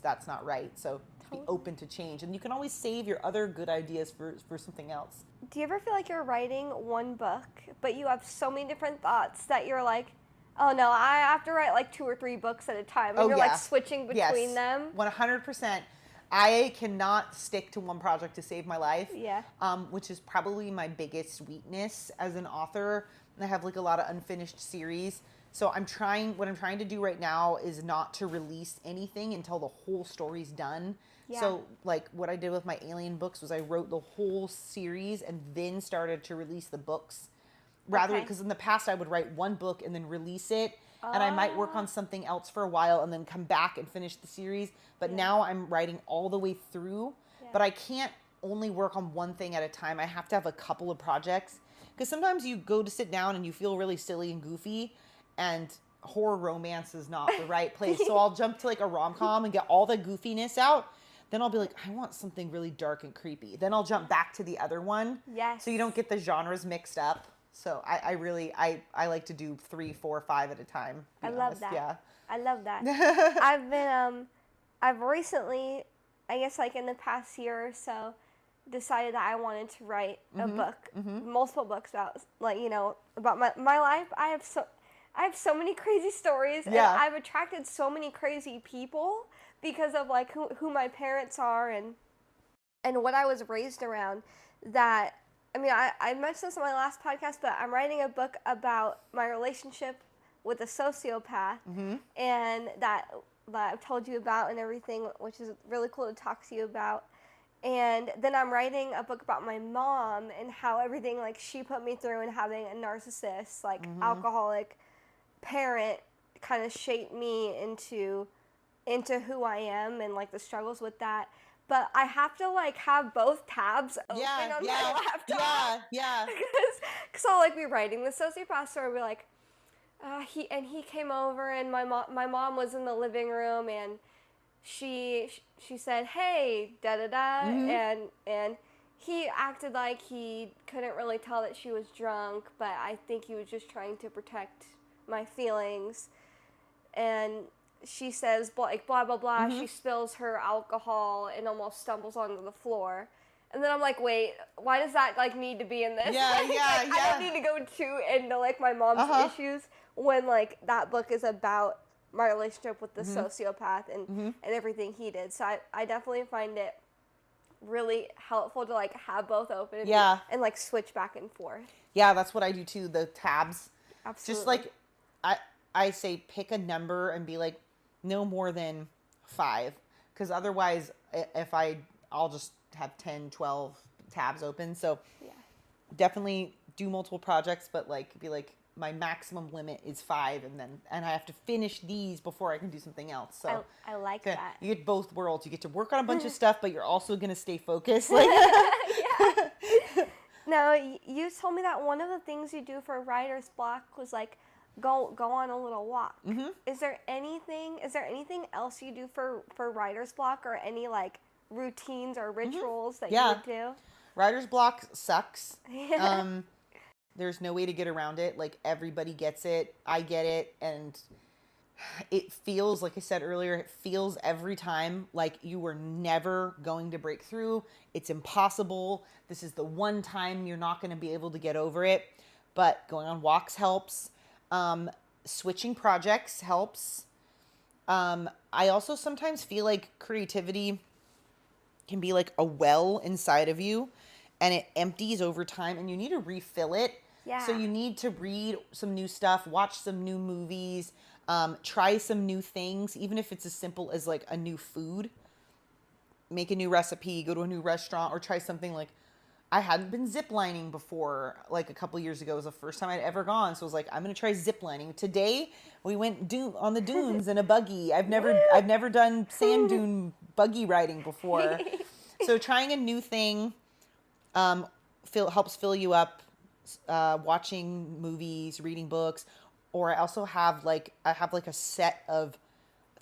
that's not right. So be open to change. And you can always save your other good ideas for something else. Do you ever feel like you're writing one book, but you have so many different thoughts that you're like, Oh no, I have to write like 2 or 3 books at a time. And Oh, you're yeah. like switching between them. 100%. I cannot stick to one project to save my life. Yeah. Which is probably my biggest weakness as an author. I have like a lot of unfinished series. So what I'm trying to do right now is not to release anything until the whole story's done. Yeah. So like what I did with my Alien books was I wrote the whole series and then started to release the books. Rather, because in the past I would write one book and then release it, and I might work on something else for a while and then come back and finish the series. But now I'm writing all the way through, but I can't only work on one thing at a time. I have to have a couple of projects, because sometimes you go to sit down and you feel really silly and goofy, and horror romance is not the right place. So I'll jump to like a rom-com and get all the goofiness out. Then I'll be like, I want something really dark and creepy. Then I'll jump back to the other one. Yes. So you don't get the genres mixed up. So I really like to do 3, 4, 5 at a time. I love that. Yeah. I love that. I've recently, I guess like in the past year or so, decided that I wanted to write a book, multiple books about about my life. I have so many crazy stories, and I've attracted so many crazy people because of like who my parents are and what I was raised around. That I mean, I mentioned this in my last podcast, but I'm writing a book about my relationship with a sociopath, and that I've told you about and everything, which is really cool to talk to you about. And then I'm writing a book about my mom and how everything like she put me through, and having a narcissist, like alcoholic parent kind of shaped me into who I am, and like the struggles with that. But I have to like have both tabs open on my laptop. Yeah. So like we're writing the sociopath story, we're like, he came over, and my mom was in the living room, and she said, hey, da da da, and he acted like he couldn't really tell that she was drunk, but I think he was just trying to protect my feelings. And she says, like, blah, blah, blah. She spills her alcohol and almost stumbles onto the floor. And then I'm like, wait, why does that, like, need to be in this? I don't need to go too into, like, my mom's issues when, like, that book is about my relationship with the sociopath and everything he did. So I definitely find it really helpful to, like, have both open and like, switch back and forth. Yeah, that's what I do, too, the tabs. Absolutely. Just, like, I say pick a number and be like, no more than 5, because otherwise I'll just have 10, 12 tabs open. So definitely do multiple projects, but like be like, my maximum limit is 5, and I have to finish these before I can do something else. So I like that. You get both worlds. You get to work on a bunch of stuff, but you're also going to stay focused. Like Now, you told me that one of the things you do for writer's block was like go on a little walk. Is there anything else you do for writer's block, or any like routines or rituals that you would do? Writer's block sucks. There's no way to get around it. Like, everybody gets it. I get it. And it feels, like I said earlier, it feels every time like you were never going to break through. It's impossible. This is the one time you're not going to be able to get over it. But going on walks helps. Switching projects helps. I also sometimes feel like creativity can be like a well inside of you, and it empties over time, and you need to refill it. Yeah. So you need to read some new stuff, watch some new movies, try some new things, even if it's as simple as like a new food. Make a new recipe, go to a new restaurant, or try something like, I hadn't been ziplining before, like a couple years ago. It was the first time I'd ever gone. So I was like, I'm going to try ziplining. Today, we went on the dunes in a buggy. I've never done sand dune buggy riding before. So trying a new thing helps fill you up. Watching movies, reading books, or I also have like a set of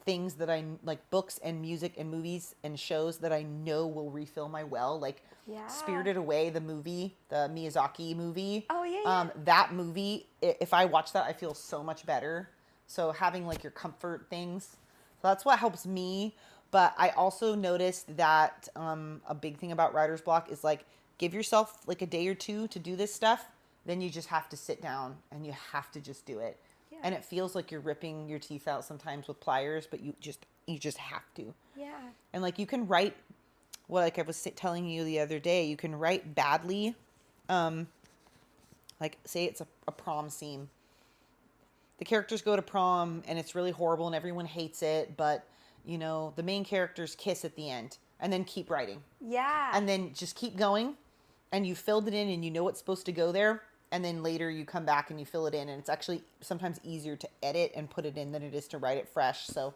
things that I like, books and music and movies and shows that I know will refill my well. Like Spirited Away, the movie, the Miyazaki movie. Oh yeah. That movie, if I watch that, I feel so much better. So having like your comfort things, so that's what helps me. But I also noticed that a big thing about writer's block is like, give yourself like a day or two to do this stuff. Then you just have to sit down and you have to just do it. And it feels like you're ripping your teeth out sometimes with pliers, but you just have to. Yeah. And like you can write, well, like I was telling you the other day, you can write badly. Like say it's a prom scene. The characters go to prom and it's really horrible and everyone hates it, but you know, the main characters kiss at the end, and then keep writing. Yeah. And then just keep going, and you filled it in and you know what's supposed to go there. And then later you come back and you fill it in, and it's actually sometimes easier to edit and put it in than it is to write it fresh. So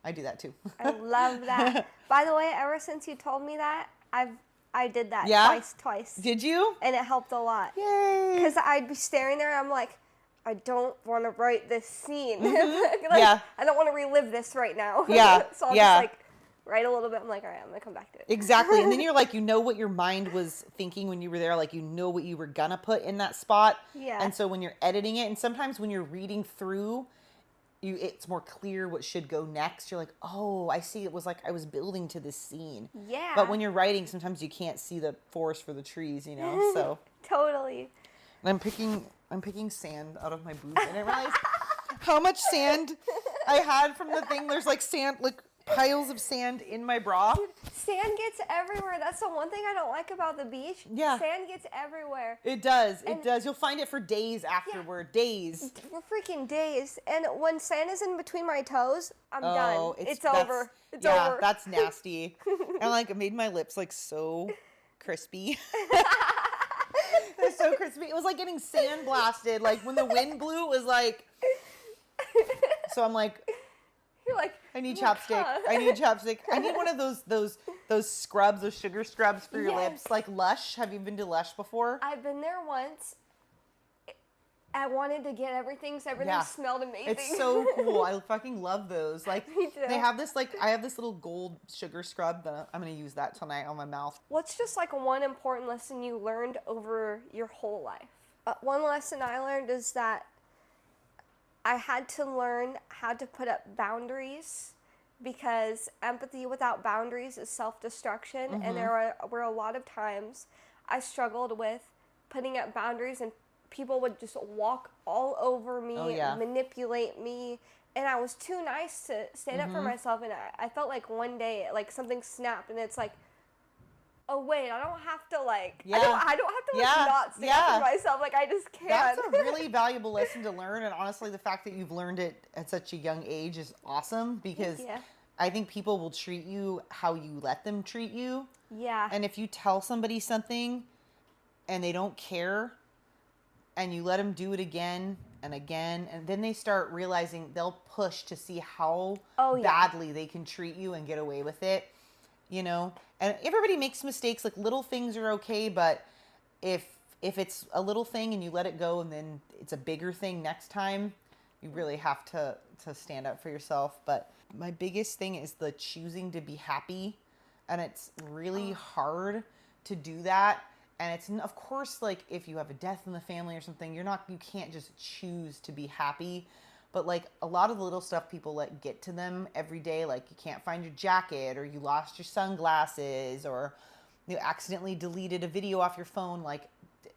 I do that too. I love that. By the way, ever since you told me that, I did that twice. Did you? And it helped a lot. Yay. Because I'd be staring there and I'm like, I don't want to write this scene. Yeah. I don't want to relive this right now. Yeah. So I'll just like write a little bit. I'm like, all right, I'm going to come back to it. Exactly. And then you're like, you know what your mind was thinking when you were there. Like, you know what you were going to put in that spot. Yeah. And so when you're editing it, and sometimes when you're reading through, it's more clear what should go next. You're like, oh, I see. It was like I was building to this scene. Yeah. But when you're writing, sometimes you can't see the forest for the trees, you know? So. Totally. And I'm picking sand out of my boots. I didn't realize how much sand I had from the thing. There's like sand, like piles of sand in my bra. Dude, sand gets everywhere. That's the one thing I don't like about the beach. Yeah. Sand gets everywhere. It does. It does. You'll find it for days afterward. Yeah. Days. For freaking days. And when sand is in between my toes, I'm done. It's over. It's over. Yeah, that's nasty. And like it made my lips like so crispy. They're so crispy. It was like getting sand blasted. Like when the wind blew, it was like. So I'm like. You're like. I need chapstick. I need chapstick. I need one of those scrubs, those sugar scrubs for your lips, like Lush. Have you been to Lush before? I've been there once. I wanted to get everything, so everything smelled amazing. It's so cool. I fucking love those. Like Me too. they have this I have this little gold sugar scrub that I'm gonna use that tonight on my mouth. What's just like one important lesson you learned over your whole life? One lesson I learned is that I had to learn how to put up boundaries, because empathy without boundaries is self-destruction. Mm-hmm. And there were a lot of times I struggled with putting up boundaries, and people would just walk all over me, manipulate me, and I was too nice to stand up for myself. And I felt like one day, like something snapped, and it's like, oh wait, I don't have to like, I don't have to like not stand up for myself. Like I just can't. That's a really valuable lesson to learn, and honestly, the fact that you've learned it at such a young age is awesome, because I think people will treat you how you let them treat you. Yeah. And if you tell somebody something and they don't care, and you let them do it again and again, and then they start realizing, they'll push to see how badly they can treat you and get away with it, you know? And everybody makes mistakes. Like little things are okay, but if it's a little thing and you let it go and then it's a bigger thing next time, you really have to stand up for yourself. But my biggest thing is the choosing to be happy, and it's really hard to do that. And it's, of course, like if you have a death in the family or something, you can't just choose to be happy. But like a lot of the little stuff people let get to them every day, like you can't find your jacket, or you lost your sunglasses, or you accidentally deleted a video off your phone. Like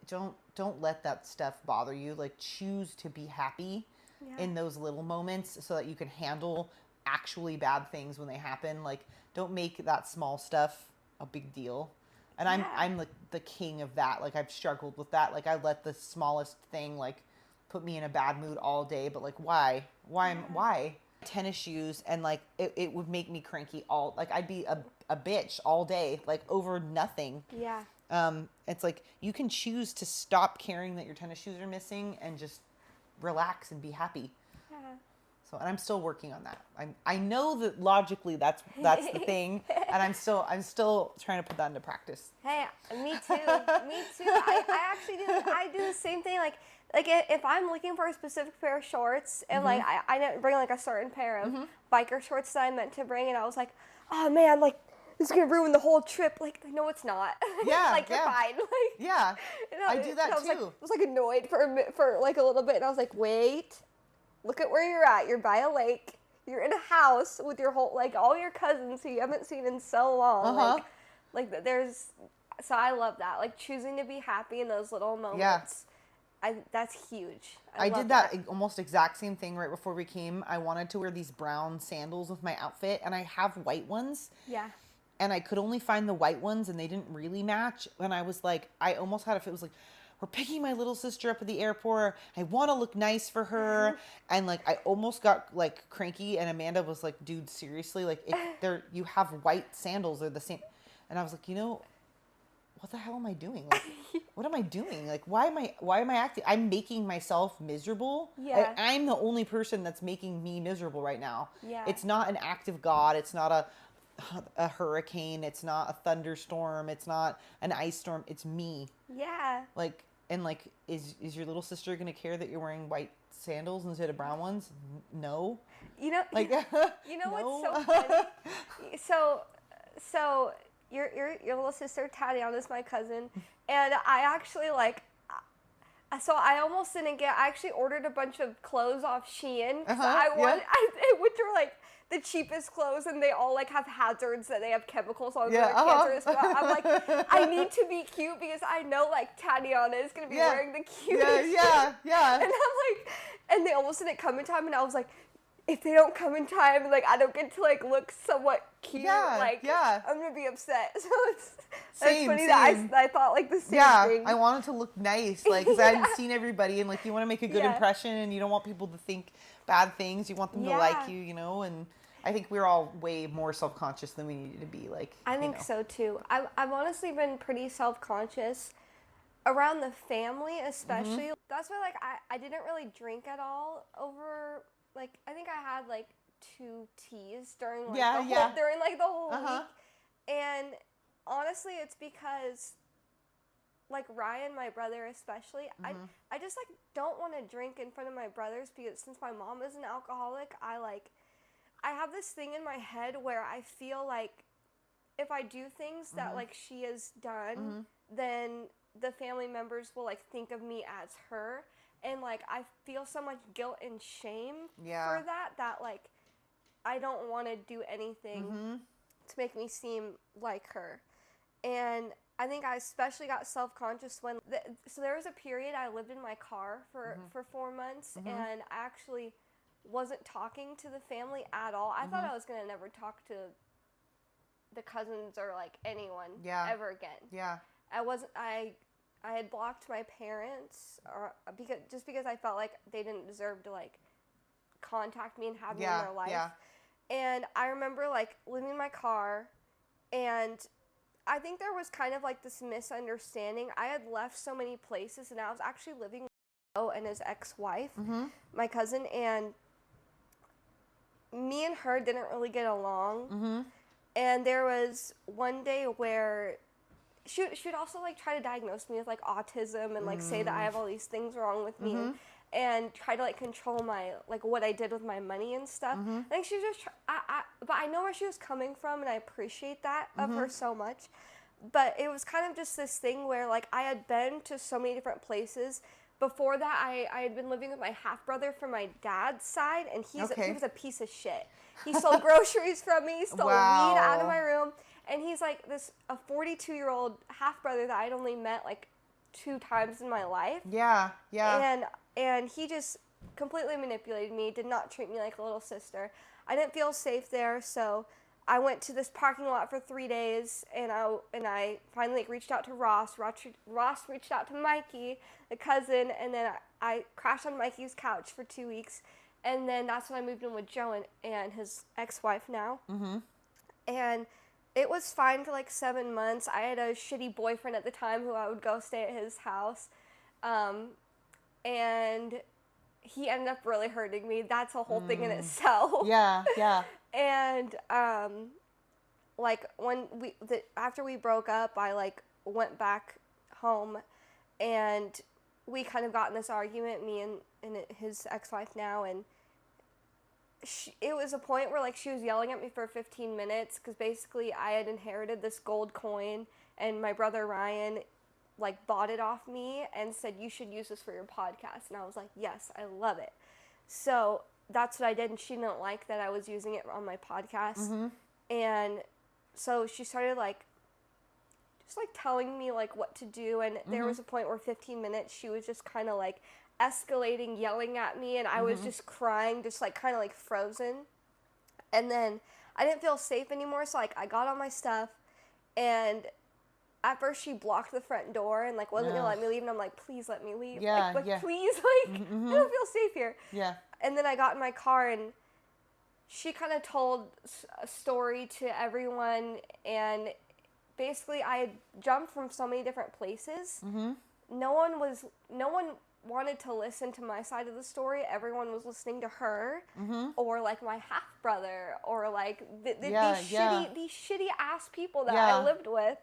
don't let that stuff bother you. Like choose to be happy in those little moments so that you can handle actually bad things when they happen. Like don't make that small stuff a big deal. And I'm like the king of that. Like I've struggled with that. Like I let the smallest thing like put me in a bad mood all day. But like why? Why? Tennis shoes, and like it would make me cranky all. Like I'd be a bitch all day, like over nothing. Yeah. It's like you can choose to stop caring that your tennis shoes are missing and just relax and be happy. Yeah. So, and I'm still working on that. I know that logically that's the thing, and I'm still trying to put that into practice. Hey, me too. Me too. I actually do. I do the same thing. Like if I'm looking for a specific pair of shorts, and like I didn't bring like a certain pair of biker shorts that I meant to bring, and I was like, oh man, like this is gonna ruin the whole trip. Like no, it's not. Yeah. Like you're fine. Like I do that too. I was like annoyed for like a little bit, and I was like, wait. Look at where you're at. You're by a lake. You're in a house with your whole, like, all your cousins who you haven't seen in so long. Like there's, so I love that. Like, choosing to be happy in those little moments that's huge. I love did that almost exact same thing right before we came. I wanted to wear these brown sandals with my outfit, and I have white ones. Yeah. And I could only find the white ones, and they didn't really match. And I was like, I almost had it was like, we're picking my little sister up at the airport. I want to look nice for her. And like, I almost got like cranky, and Amanda was like, dude, seriously, like you have white sandals, they're the same. And I was like, what the hell am I doing? Like, what am I doing? Like, why am I acting? I'm making myself miserable. Yeah. I'm the only person that's making me miserable right now. Yeah. It's not an act of God. It's not a hurricane. It's not a thunderstorm. It's not an ice storm. It's me. Yeah. Like, and like, is your little sister going to care that you're wearing white sandals instead of brown ones? No. Like, no. What's so funny? So your little sister Tatiana is my cousin, and I actually so I almost didn't get. I actually ordered a bunch of clothes off Shein. I went through like the cheapest clothes, and they all like have hazards that they have chemicals on. Yeah, cancerous. But I'm like, I need to be cute because I know like Tatiana is gonna be wearing the cutest. Yeah. And I'm like, and they almost didn't come in time, and I was like, if they don't come in time, like I don't get to like look somewhat cute, I'm gonna be upset. So that's funny that I thought like the same thing. I wanted to look nice, like because I hadn't seen everybody, and like you want to make a good impression, and you don't want people to think bad things. You want them to like you, and I think we're all way more self-conscious than we needed to be. Like I think so too. I've honestly been pretty self-conscious around the family, especially. Mm-hmm. That's why like I didn't really drink at all over. Like, I think I had, like, 2 teas during, like, the whole week. And, honestly, it's because, like, Ryan, my brother especially, I just, like, don't want to drink in front of my brothers because since my mom is an alcoholic, I have this thing in my head where I feel like if I do things that, like, she has done, then the family members will, like, think of me as her. And, like, I feel so much guilt and shame for that, like, I don't want to do anything to make me seem like her. And I think I especially got self-conscious when, so there was a period I lived in my car for 4 months, and I actually wasn't talking to the family at all. I thought I was going to never talk to the cousins or, like, anyone ever again. Yeah. I had blocked my parents because I felt like they didn't deserve to like contact me and have me in their life. Yeah. And I remember like living in my car, and I think there was kind of like this misunderstanding. I had left so many places, and I was actually living with Joe and his ex-wife, my cousin, and me and her didn't really get along. And there was one day where she would also like try to diagnose me with like autism and like say that I have all these things wrong with me and try to like control my like what I did with my money and stuff. I think she was just but I know where she was coming from, and I appreciate that of her so much. But it was kind of just this thing where like I had been to so many different places. Before that, I had been living with my half brother from my dad's side, and he was a piece of shit. He stole groceries from me, stole weed out of my room. And he's like a 42-year-old half brother that I'd only met like 2 times in my life. Yeah. And he just completely manipulated me, did not treat me like a little sister. I didn't feel safe there, so I went to this parking lot for 3 days, and I finally reached out to Ross. Ross reached out to Mikey, the cousin, and then I crashed on Mikey's couch for 2 weeks, and then that's when I moved in with Joe and his ex-wife now. And it was fine for like 7 months. I had a shitty boyfriend at the time who I would go stay at his house. And he ended up really hurting me. That's a whole thing in itself. Yeah. And like when after we broke up, I like went back home, and we kind of got in this argument, me and his ex-wife now, and it was a point where like she was yelling at me for 15 minutes because basically I had inherited this gold coin, and my brother Ryan like bought it off me and said, you should use this for your podcast. And I was like, yes, I love it. So that's what I did, and she didn't like that I was using it on my podcast. And so she started like just like telling me like what to do. And there was a point where 15 minutes she was just kind of like escalating, yelling at me, and I was just crying, just like kind of like frozen. And then I didn't feel safe anymore, so like I got all my stuff, and at first she blocked the front door and like wasn't gonna let me leave, and I'm like, please let me leave, like please, like I don't feel safe here. Yeah. And then I got in my car, and she kind of told a story to everyone, and basically I had jumped from so many different places. No one wanted to listen to my side of the story. Everyone was listening to her, or like my half brother, or like these shitty ass people that I lived with.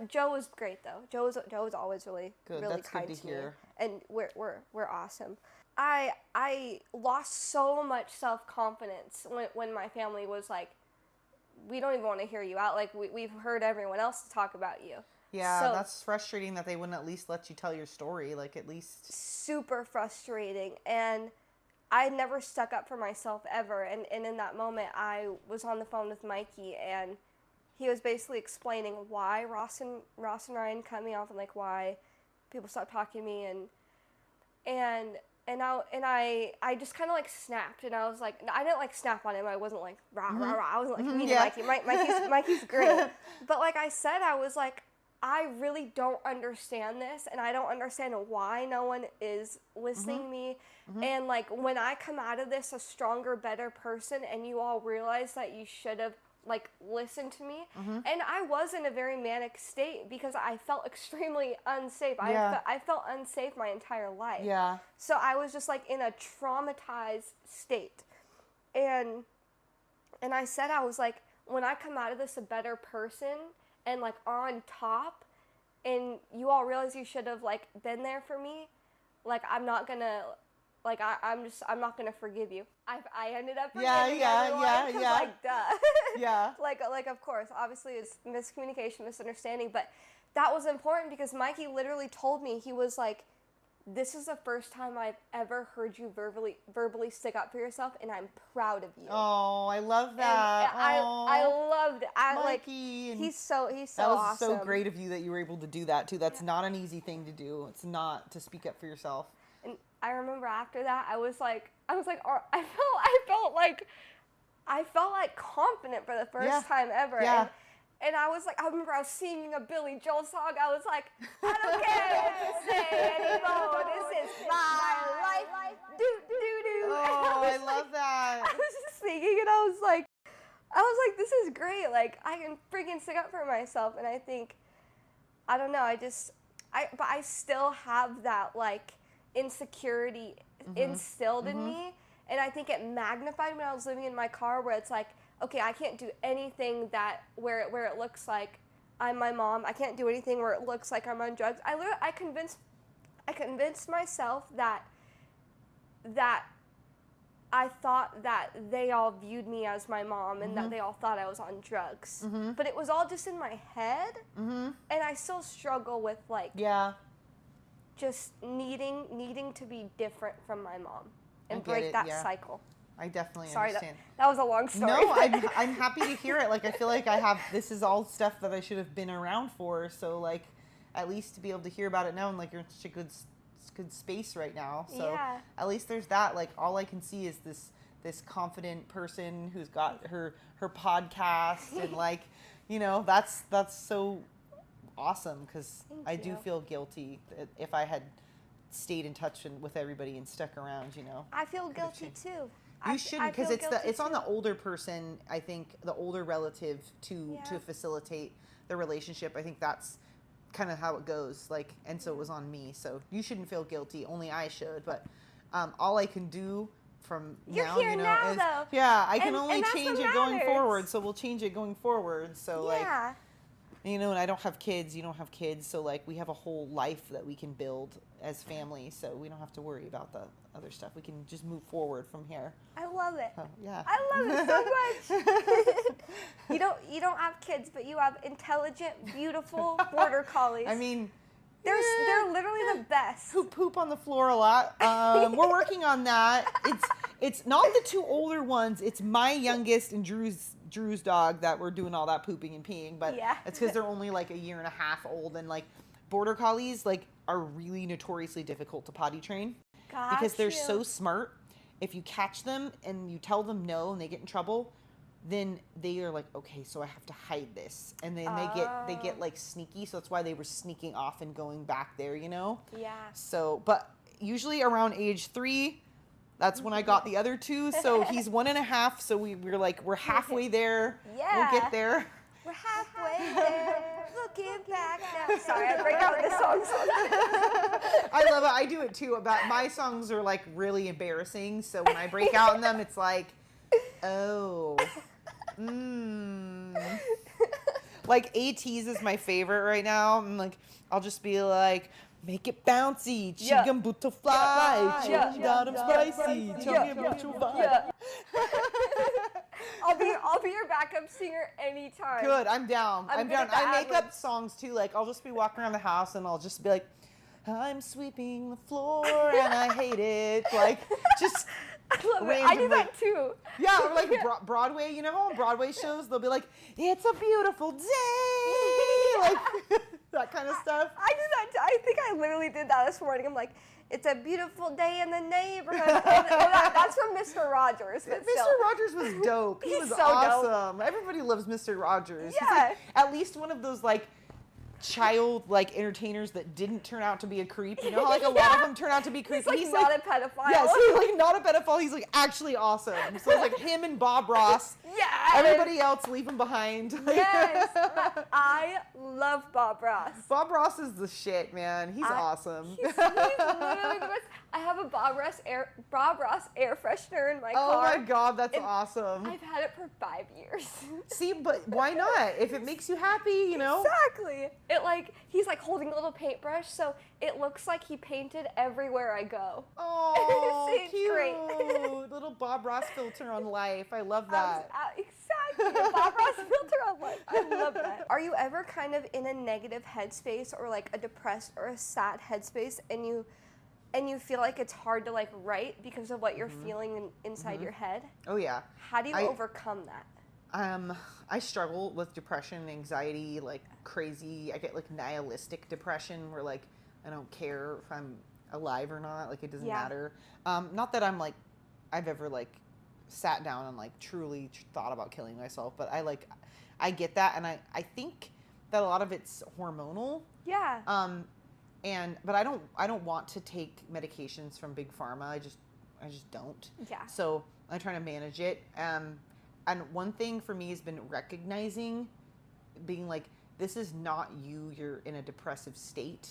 Joe was great though. Joe was always really good. Really That's kind good to to hear. me, and we're awesome. I lost so much self-confidence when my family was like, we don't even want to hear you out. Like we've heard everyone else talk about you. Yeah, So, that's frustrating that they wouldn't at least let you tell your story. Like at least. Super frustrating. And I never stuck up for myself ever. And in that moment, I was on the phone with Mikey, and he was basically explaining why Ross and Ryan cut me off, and like why people stopped talking to me, and I just kind of like snapped, and I was like, I didn't like snap on him. I wasn't like rah rah rah. I wasn't like mean to Mikey. Mikey's great, but like I said, I was like, I really don't understand this, and I don't understand why no one is listening to me. And like when I come out of this a stronger, better person, and you all realize that you should have like listened to me, and I was in a very manic state because I felt extremely unsafe. I felt unsafe my entire life. Yeah. So I was just like in a traumatized state, and I said, I was like, when I come out of this a better person and like on top, and you all realize you should have like been there for me, like I'm not gonna. Like, I'm not gonna forgive you. I ended up forgiving everyone, 'cause, like, duh. Yeah. Like, of course, obviously it's miscommunication, misunderstanding, but that was important because Mikey literally told me, he was like, this is the first time I've ever heard you verbally stick up for yourself, and I'm proud of you. Oh, I love that. And I loved it. Mikey, like, he's so that was awesome. so great of you that you were able to do that too. That's not an easy thing to do. It's not to speak up for yourself. And I remember after that, I felt like confident for the first time ever. Yeah. And I was like, I remember I was singing a Billy Joel song. I was like, I don't care what you say anymore. This is my life. Do do do. Oh, I love that. I was just singing, and I was like, this is great. Like, I can freaking stick up for myself. And I think, I don't know. But I still have that like insecurity instilled in me, and I think it magnified when I was living in my car, where it's like, okay, I can't do anything where it looks like I'm my mom. I can't do anything where it looks like I'm on drugs. I convinced myself that I thought that they all viewed me as my mom, and that they all thought I was on drugs. But it was all just in my head, and I still struggle with like just needing to be different from my mom and break that cycle. I definitely Sorry, understand. that was a long story. No, I'm happy to hear it. Like, I feel like this is all stuff that I should have been around for. So like, at least to be able to hear about it now, and like you're in such a good space right now. So at least there's that. Like, all I can see is this confident person who's got her podcast, and like, you know, that's so awesome, because I do feel guilty if I had stayed in touch with everybody and stuck around, you know. I feel guilty too. You shouldn't, because it's on the older person, I think, the older relative to facilitate the relationship. I think that's kind of how it goes. Like, and so it was on me. So you shouldn't feel guilty. Only I should. But all I can do from now, you know, is I can only change it going forward. So we'll change it going forward. So like. You know, and I don't have kids, you don't have kids, so like we have a whole life that we can build as family, so we don't have to worry about the other stuff. We can just move forward from here. I love it. Oh, yeah. I love it so much. You don't have kids, but you have intelligent, beautiful border collies. I mean, they're literally the best. Who poop on the floor a lot. We're working on that. It's not the two older ones. It's my youngest and Drew's Drew's dog that were doing all that pooping and peeing, but Yeah. it's because they're only like a year and a half old, and like border collies like are really notoriously difficult to potty train because they're so smart. If you catch them and you tell them no and they get in trouble, then they are like, okay, so I have to hide this, and then they get like sneaky. So that's why they were sneaking off and going back there, you know. Yeah. So, but usually around age 3, that's when I got the other 2. So he's 1.5. So we're halfway there. Yeah. We'll get there. We're halfway there, looking back now. Sorry, I break out with the songs. I love it. I do it too. But my songs are like really embarrassing. So when I break out in them, it's like, oh, Like ATs is my favorite right now. I'm like, I'll just be like, make it bouncy, chicken butterfly, chicken bottom spicy, tell me about your vibe. I'll be your backup singer anytime. Good, I'm down. I'm down. I make up ad-libs. songs too. Like I'll just be walking around the house and I'll just be like, I'm sweeping the floor and I hate it. Like just I love it. I do that too. Yeah, or like Broadway, you know how on Broadway shows they'll be like, it's a beautiful day, like that kind of stuff. I do that too. I think I literally did that this morning. I'm like, it's a beautiful day in the neighborhood. And that's from Mr. Rogers. But Mr. Rogers was dope. He was so awesome. Everybody loves Mr. Rogers. Yeah. He's like at least one of those like child like entertainers that didn't turn out to be a creep. You know how like a lot of them turn out to be creepy. He's not a pedophile. Yes, he's like not a pedophile. He's like actually awesome. So it's like him and Bob Ross. Yeah. Everybody else leave him behind. Yes. I love Bob Ross. Bob Ross is the shit, man. He's awesome. He's literally the best. I have a Bob Ross air freshener in my car. Oh my god, that's awesome. I've had it for 5 years. See, but why not? If it makes you happy, you know? Exactly. It like he's like holding a little paintbrush, so it looks like he painted everywhere I go. Oh, It's cute. great. Little Bob Ross filter on life. I love that. Exactly. The Bob Ross filter on life. I love that. Are you ever kind of in a negative headspace or like a depressed or a sad headspace and you feel like it's hard to like write because of what you're feeling inside your head? Oh yeah. How do you overcome that? I struggle with depression and anxiety like crazy. I get like nihilistic depression where like I don't care if I'm alive or not. Like it doesn't matter. Not that I'm like I've ever like sat down and like truly thought about killing myself, but I get that, and I think that a lot of it's hormonal. Yeah. But I don't want to take medications from Big Pharma. I just don't. Yeah. So I try to manage it. And one thing for me has been recognizing, being like, this is not you. You're in a depressive state.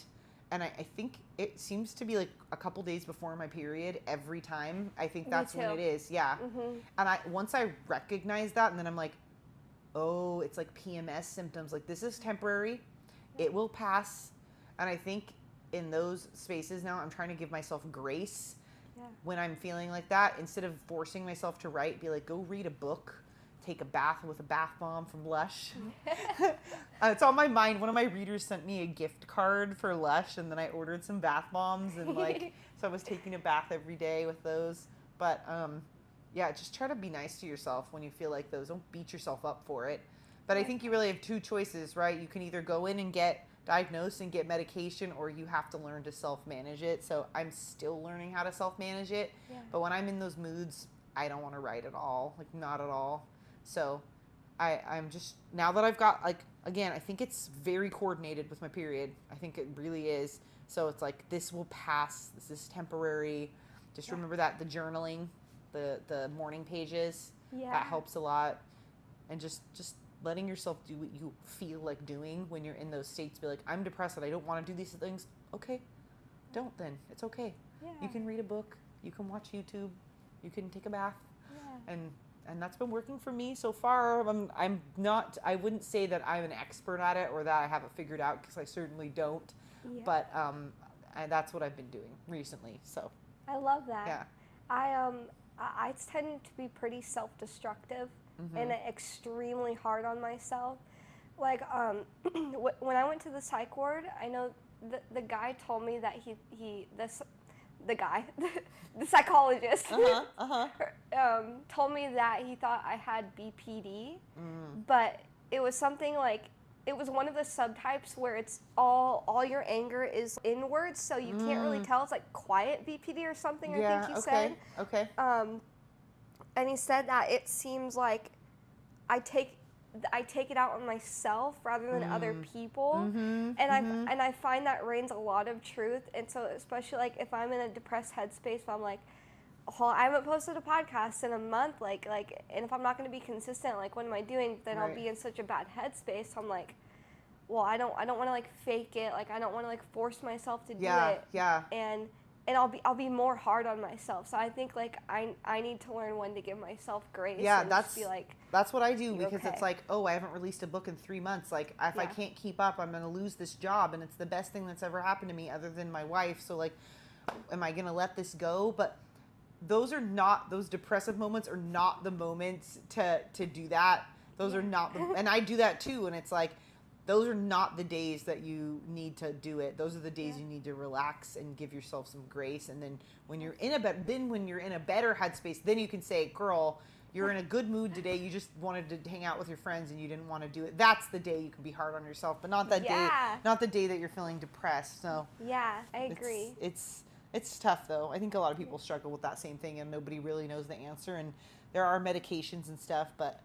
And I think it seems to be like a couple days before my period every time. I think that's when it is. Yeah. Mm-hmm. And once I recognize that, and then I'm like, oh, it's like PMS symptoms. Like this is temporary. It will pass. And I think in those spaces now, I'm trying to give myself grace when I'm feeling like that. Instead of forcing myself to write, be like, go read a book, take a bath with a bath bomb from Lush. It's on my mind. One of my readers sent me a gift card for Lush, and then I ordered some bath bombs, and like, so I was taking a bath every day with those. But yeah, just try to be nice to yourself when you feel like those. Don't beat yourself up for it. But I think you really have two choices, right? You can either go in and get diagnosed and get medication, or you have to learn to self-manage it. So I'm still learning how to self-manage it. Yeah. But when I'm in those moods, I don't want to write at all, like not at all. So I'm just, now that I've got, like, again, I think it's very coordinated with my period. I think it really is. So it's like, this will pass. This is temporary. Just remember that the journaling, the morning pages, that helps a lot. And just letting yourself do what you feel like doing when you're in those states. Be like, I'm depressed and I don't want to do these things. Okay, don't then. It's okay. Yeah. You can read a book. You can watch YouTube. You can take a bath. Yeah. And that's been working for me so far. I'm not, I wouldn't say that I'm an expert at it or that I have it figured out, because I certainly don't. Yeah. But that's what I've been doing recently. So I love that. Yeah. I tend to be pretty self-destructive. Mm-hmm. And extremely hard on myself. Like when I went to the psych ward, I know the guy told me that the guy, the psychologist, Uh-huh. told me that he thought I had BPD, but it was something like, it was one of the subtypes where it's all your anger is inwards, so you can't really tell. It's like quiet BPD or something, I think he said. Okay. And he said that it seems like I take it out on myself rather than other people, and I find that reigns a lot of truth. And so especially like if I'm in a depressed headspace, if I'm like, oh, I haven't posted a podcast in a month, like, and if I'm not going to be consistent, like, what am I doing? Then I'll be in such a bad headspace. I'm like, well, I don't want to like fake it. Like, I don't want to like force myself to do it. Yeah. And I'll be more hard on myself. So I think like I need to learn when to give myself grace. Yeah, and that's just be like, that's what I do, because okay. it's like, oh, I haven't released a book in 3 months. Like, if I can't keep up, I'm gonna lose this job, and it's the best thing that's ever happened to me, other than my wife. So like, am I gonna let this go? But those depressive moments are not the moments to do that. Those are not the, and I do that too. And it's like, those are not the days that you need to do it. Those are the days you need to relax and give yourself some grace. And then when you're in a better headspace, then you can say, girl, you're in a good mood today. You just wanted to hang out with your friends and you didn't want to do it. That's the day you can be hard on yourself, but not that day, not the day that you're feeling depressed. So yeah, I agree. It's tough though. I think a lot of people struggle with that same thing, and nobody really knows the answer. And there are medications and stuff, but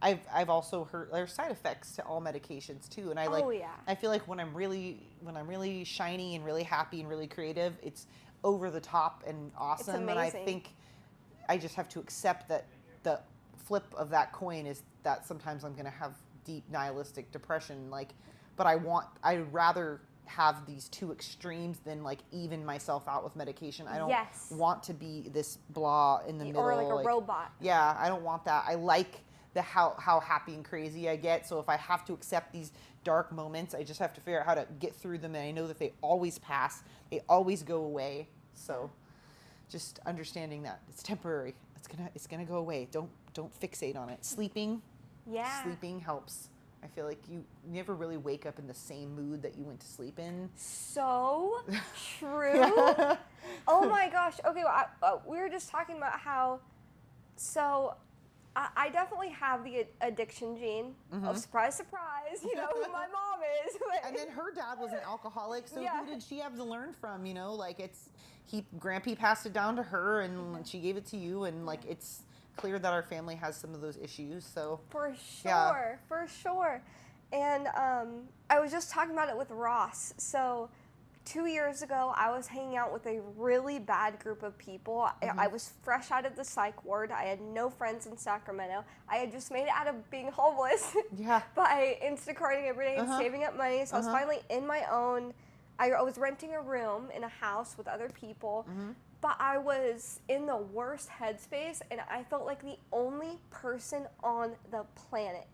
I've also heard there's side effects to all medications too. And I feel like when I'm really shiny and really happy and really creative, it's over the top and awesome. And I think I just have to accept that the flip of that coin is that sometimes I'm going to have deep nihilistic depression. Like, but I'd rather have these two extremes than like even myself out with medication. I don't want to be this blah in the middle, or like a robot. Yeah, I don't want that. I like how happy and crazy I get. So if I have to accept these dark moments, I just have to figure out how to get through them, and I know that they always pass. They always go away. So just understanding that it's temporary. It's gonna go away. Don't fixate on it. Sleeping helps. I feel like you never really wake up in the same mood that you went to sleep in. So true. Oh my gosh. Okay, well, we were just talking about how, so I definitely have the addiction gene. Oh, surprise, surprise, you know who my mom is. And then her dad was an alcoholic, so who did she have to learn from, you know? Like, Grampy passed it down to her, and she gave it to you, and like, it's clear that our family has some of those issues, so. For sure. And I was just talking about it with Ross. So 2 years ago, I was hanging out with a really bad group of people. I was fresh out of the psych ward. I had no friends in Sacramento. I had just made it out of being homeless by Instacarting every day and saving up money. So I was finally in my own. I was renting a room in a house with other people. But I was in the worst headspace, and I felt like the only person on the planet.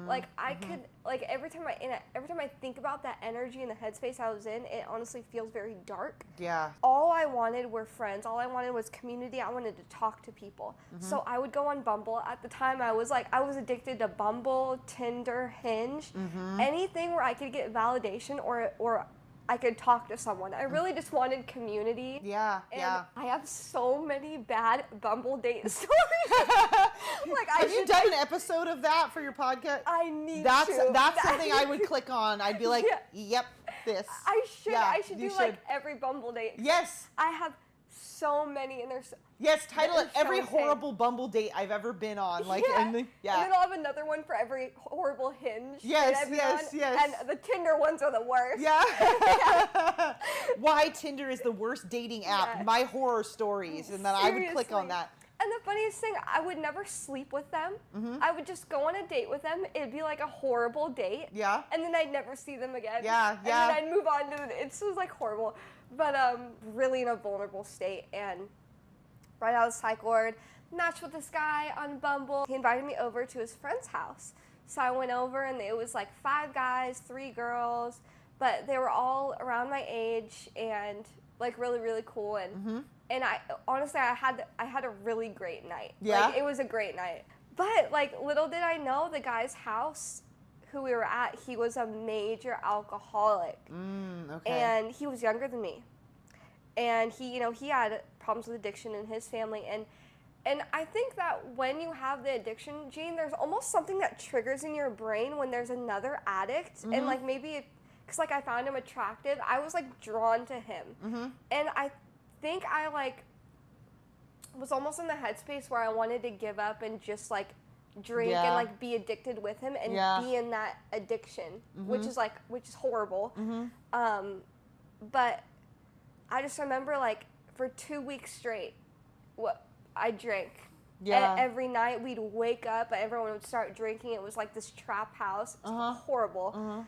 Like I could, like every time I think about that energy and the headspace I was in, it honestly feels very dark. Yeah. All I wanted were friends. All I wanted was community. I wanted to talk to people. So I would go on Bumble. At the time, I was addicted to Bumble, Tinder, Hinge, anything where I could get validation or I could talk to someone. I really just wanted community. Yeah, and I have so many bad Bumble date stories. Have you done an episode of that for your podcast? I need That's to. That's something I would click on. I'd be like, yep, this. I should do like every Bumble date. Yes. I have so many, and there's. Yes, title it every horrible Bumble date I've ever been on. Like, and then I'll have another one for every horrible Hinge. Yes. And the Tinder ones are the worst. Yeah. Why Tinder is the worst dating app. Yes. My horror stories. And then I would click on that. And the funniest thing, I would never sleep with them. I would just go on a date with them. It'd be like a horrible date. Yeah. And then I'd never see them again. Yeah. And then I'd move on to it. It was like horrible. But really in a vulnerable state. And right out of psych ward, matched with this guy on Bumble. He invited me over to his friend's house. So I went over, and it was like 5 guys, 3 girls, but they were all around my age and like really, really cool. And I honestly, I had a really great night. Yeah. Like, it was a great night. But like, little did I know, the guy's house who we were at, he was a major alcoholic. Okay. And he was younger than me. and he had problems with addiction in his family, and I think that when you have the addiction gene, there's almost something that triggers in your brain when there's another addict, and like maybe because like I found him attractive, I was like drawn to him, and I think I like was almost in the headspace where I wanted to give up and just like drink and like be addicted with him and be in that addiction, which is horrible. But I just remember like for 2 weeks straight, I drank. Yeah. Every night we'd wake up, everyone would start drinking. It was like this trap house. It was horrible.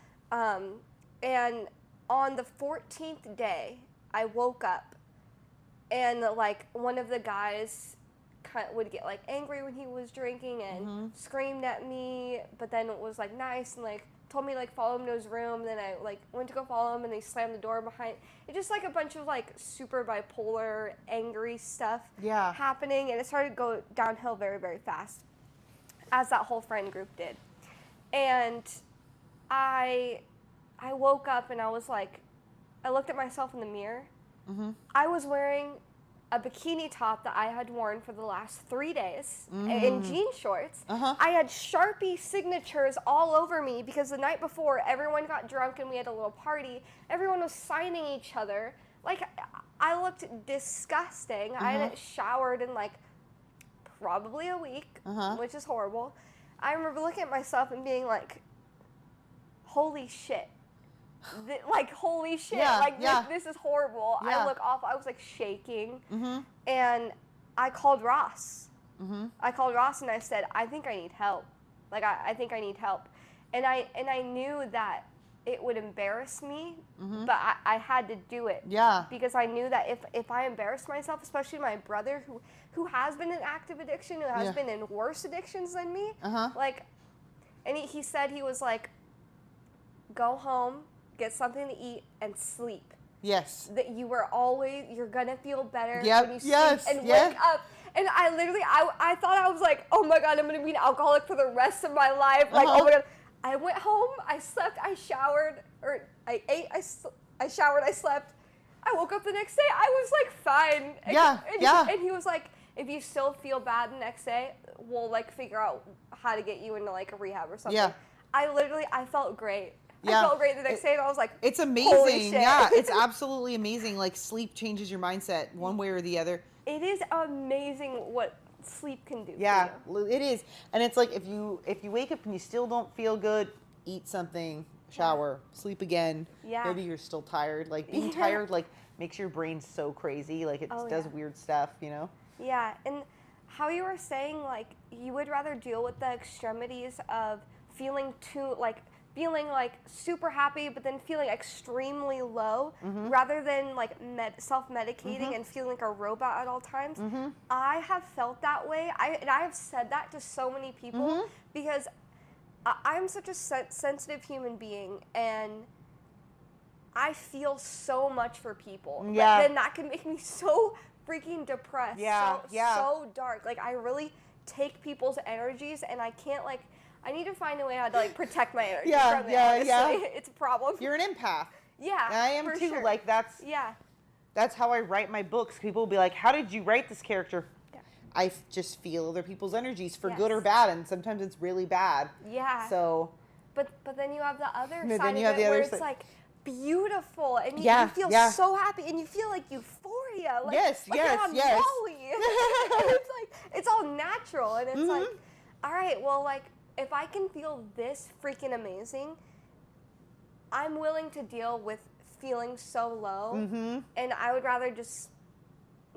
And on the 14th day, I woke up, and like one of the guys would get like angry when he was drinking and screamed at me, but then it was like nice and like told me like follow him to his room. Then I like went to go follow him, and they slammed the door behind. It just like a bunch of like super bipolar, angry stuff happening, and it started to go downhill very, very fast, as that whole friend group did. And I woke up and I was like, I looked at myself in the mirror. I was wearing a bikini top that I had worn for the last 3 days in jean shorts. I had Sharpie signatures all over me because the night before everyone got drunk and we had a little party. Everyone was signing each other. Like, I looked disgusting. I hadn't showered in like probably a week, which is horrible. I remember looking at myself and being like, holy shit. Holy shit, this is horrible. I look awful. I was like shaking, and I called Ross. I called Ross and I said, I think I need help. Like, I think I need help. And I knew that it would embarrass me, but I had to do it. Yeah. Because I knew that if I embarrassed myself, especially my brother who has been in active addiction, who has been in worse addictions than me, like, and he said, he was like, go home, get something to eat, and sleep. Yes. That you're gonna feel better when you sleep and wake up. And I literally, I thought I was like, oh my God, I'm gonna be an alcoholic for the rest of my life. Like, oh my God. I went home, I slept, I showered, or I ate, I showered, I slept. I woke up the next day, I was like fine. And he was like, if you still feel bad the next day, we'll like figure out how to get you into like a rehab or something. Yeah. I felt great. I felt great the next day, and I was like, it's amazing. Holy shit. Yeah, it's absolutely amazing. Like, sleep changes your mindset one way or the other. It is amazing what sleep can do. Yeah, for you. It is. And it's like, if you wake up and you still don't feel good, eat something, shower, sleep again. Yeah. Maybe you're still tired. Like, being tired, like, makes your brain so crazy. Like, it does weird stuff, you know? Yeah, and how you were saying, like, you would rather deal with the extremities of feeling super happy, but then feeling extremely low, rather than like self-medicating and feeling like a robot at all times. I have felt that way. I have said that to so many people because I'm such a sensitive human being, and I feel so much for people. Yeah. But then that can make me so freaking depressed. Yeah. So dark. Like, I really take people's energies, and I can't like. I need to find a way how to like protect my energy from it. Honestly. It's a problem. You're an empath. Yeah, I am too. Sure. Like, that's how I write my books. People will be like, "How did you write this character?" Yeah. I just feel other people's energies for good or bad, and sometimes it's really bad. Yeah. So. But then you have the other side of it where it's like beautiful, and you feel so happy, and you feel like euphoria. Like, you're on Molly. And it's like it's all natural, and it's like, all right, well, like. If I can feel this freaking amazing, I'm willing to deal with feeling so low, and I would rather just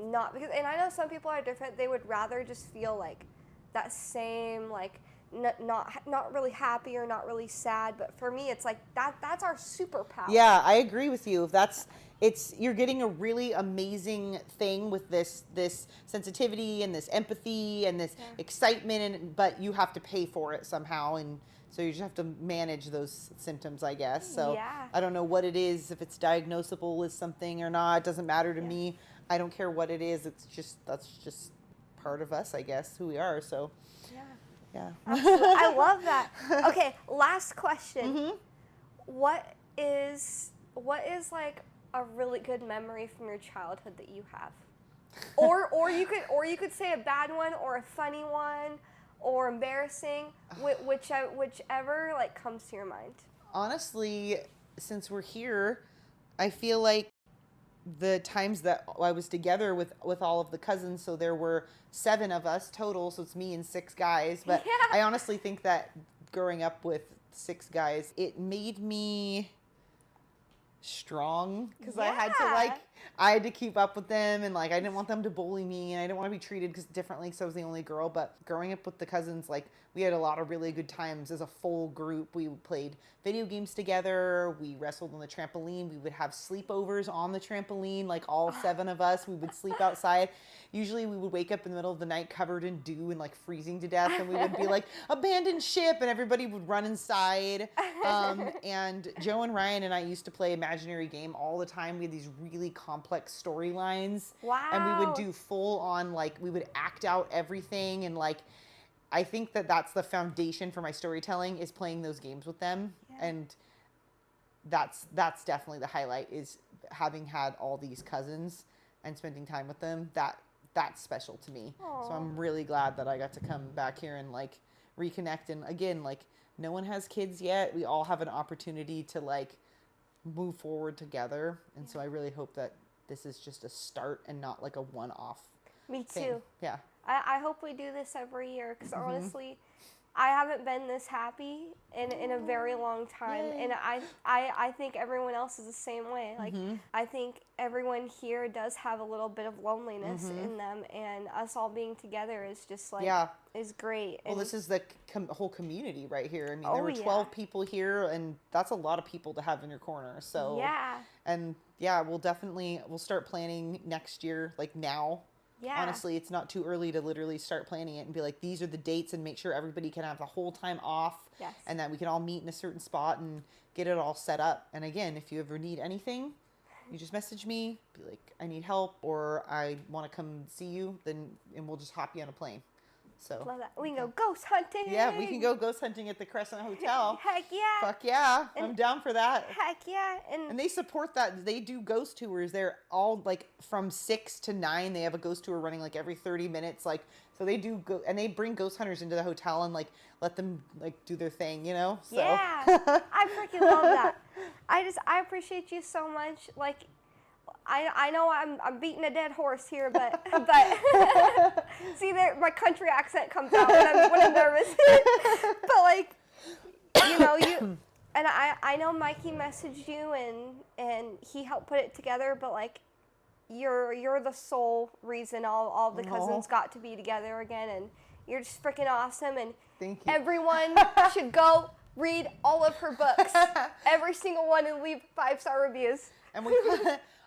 not, because, and I know some people are different, they would rather just feel like that same, like, not really happy or not really sad, but for me, it's like, that's our superpower. Yeah, I agree with you. You're getting a really amazing thing with this sensitivity and this empathy and this excitement, but you have to pay for it somehow, and so you just have to manage those symptoms, I guess. So I don't know what it is, if it's diagnosable as something or not. It doesn't matter to me. I don't care what it is. That's just part of us, I guess, who we are. So yeah. Absolutely. I love that. Okay, last question. What is like a really good memory from your childhood that you have? Or you could say a bad one or a funny one or embarrassing, whichever like comes to your mind. Honestly, since we're here, I feel like the times that I was together with all of the cousins, so there were 7 of us total, so it's me and 6 guys. But Yeah. I honestly think that growing up with 6 guys, it made me strong because I had to keep up with them, and like I didn't want them to bully me, and I didn't want to be treated differently because I was the only girl. But growing up with the cousins, like we had a lot of really good times as a full group. We played video games together, we wrestled on the trampoline, we would have sleepovers on the trampoline, like all 7 of us. We would sleep outside. Usually we would wake up in the middle of the night covered in dew and like freezing to death, and we would be like, abandoned ship, and everybody would run inside. And Joe and Ryan and I used to play imaginary game all the time. We had these really complex storylines. Wow. And we would do full on, like, we would act out everything. And like, I think that that's the foundation for my storytelling, is playing those games with them. Yeah. And that's definitely the highlight, is having had all these cousins and spending time with them. That's special to me. Aww. So I'm really glad that I got to come back here and like reconnect. And again, like, no one has kids yet. We all have an opportunity to like move forward together. And so I really hope that this is just a start and not like a one-off Me thing. too. Yeah. I hope we do this every year, because honestly, I haven't been this happy in a very long time. Yay. And I think everyone else is the same way. Like, I think everyone here does have a little bit of loneliness in them, and us all being together is just like, is great. Well, and this is the whole community right here. I mean, there were 12 people here, and that's a lot of people to have in your corner. So yeah. And yeah, we'll start planning next year, like now. Yeah. Honestly, it's not too early to literally start planning it and be like, these are the dates, and make sure everybody can have the whole time off. Yes. And that we can all meet in a certain spot and get it all set up. And again, if you ever need anything, you just message me, be like, I need help, or I want to come see you, and we'll just hop you on a plane. So love that. We can go ghost hunting. Yeah, we can go ghost hunting at the Crescent Hotel. Heck yeah. Fuck yeah. I'm down for that. Heck yeah. And they support that. They do ghost tours. They're all like from 6 to 9. They have a ghost tour running like every 30 minutes. Like, so they do go, and they bring ghost hunters into the hotel and like let them like do their thing, you know? So. Yeah. I freaking love that. I appreciate you so much. Like, I know I'm beating a dead horse here, but see there, my country accent comes out when I'm nervous. But like, you know, and I know Mikey messaged you and he helped put it together, but like, you're the sole reason all the cousins got to be together again, and you're just freaking awesome. And thank you. Everyone should go read all of her books, every single one, and leave 5-star reviews. And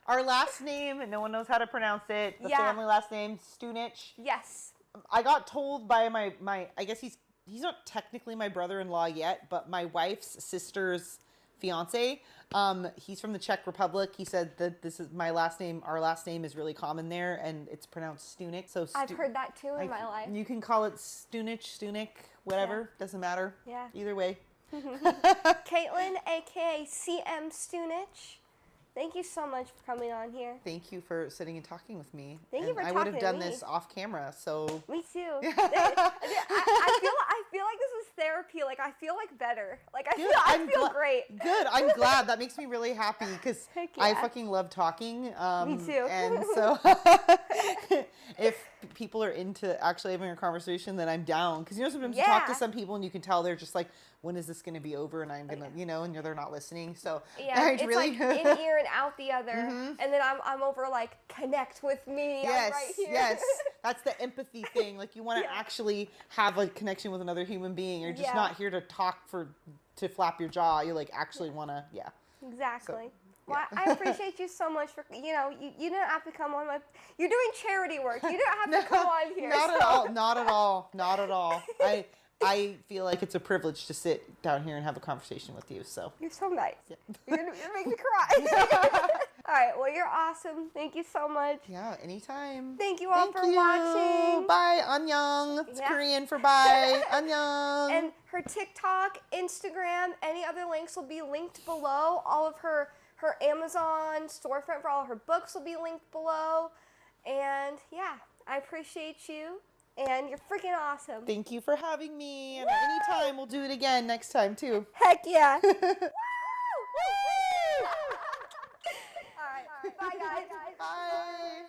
our last name, no one knows how to pronounce it. The family last name, Stunich. Yes. I got told by my I guess he's not technically my brother-in-law yet, but my wife's sister's fiance. He's from the Czech Republic. He said that this is my last name. Our last name is really common there, and it's pronounced Stunich. So I've heard that too in my life. You can call it Stunich, whatever. Doesn't matter. Yeah. Either way. Caitlin, aka CM Stunich. Thank you so much for coming on here. Thank you for sitting and talking with me. Thank you for I talking would have done to me. this off camera, so. Me too. I feel like this is therapy. Like, I feel like better. Like, I feel great. Good. I'm glad. That makes me really happy, because I fucking love talking. Me too. And so if people are into actually having a conversation, then I'm down. Because, you know, sometimes you talk to some people and you can tell they're just like, when is this going to be over? And I'm going to, you know, and they're not listening. So it's really like in ear and out the other. And then I'm over like, connect with me. Yes, I'm right here. Yes. That's the empathy thing. Like, you want to actually have a connection with another human being. You're just not here to talk to flap your jaw. You like actually want to, Exactly. So, well, I appreciate you so much for, you know, you didn't have to come on you're doing charity work. You didn't have to come on here. Not at all. Not at all. Not at all. I feel like it's a privilege to sit down here and have a conversation with you. So you're so nice. Yeah. You're gonna make me cry. All right. Well, you're awesome. Thank you so much. Yeah. Anytime. Thank you all for watching. Bye. Annyeong. It's Korean for bye. Annyeong. And her TikTok, Instagram, any other links will be linked below. All of her her Amazon storefront for all her books will be linked below. And yeah, I appreciate you. And you're freaking awesome. Thank you for having me. And anytime, we'll do it again next time, too. Heck yeah. Woo! All right. Bye, guys. Bye.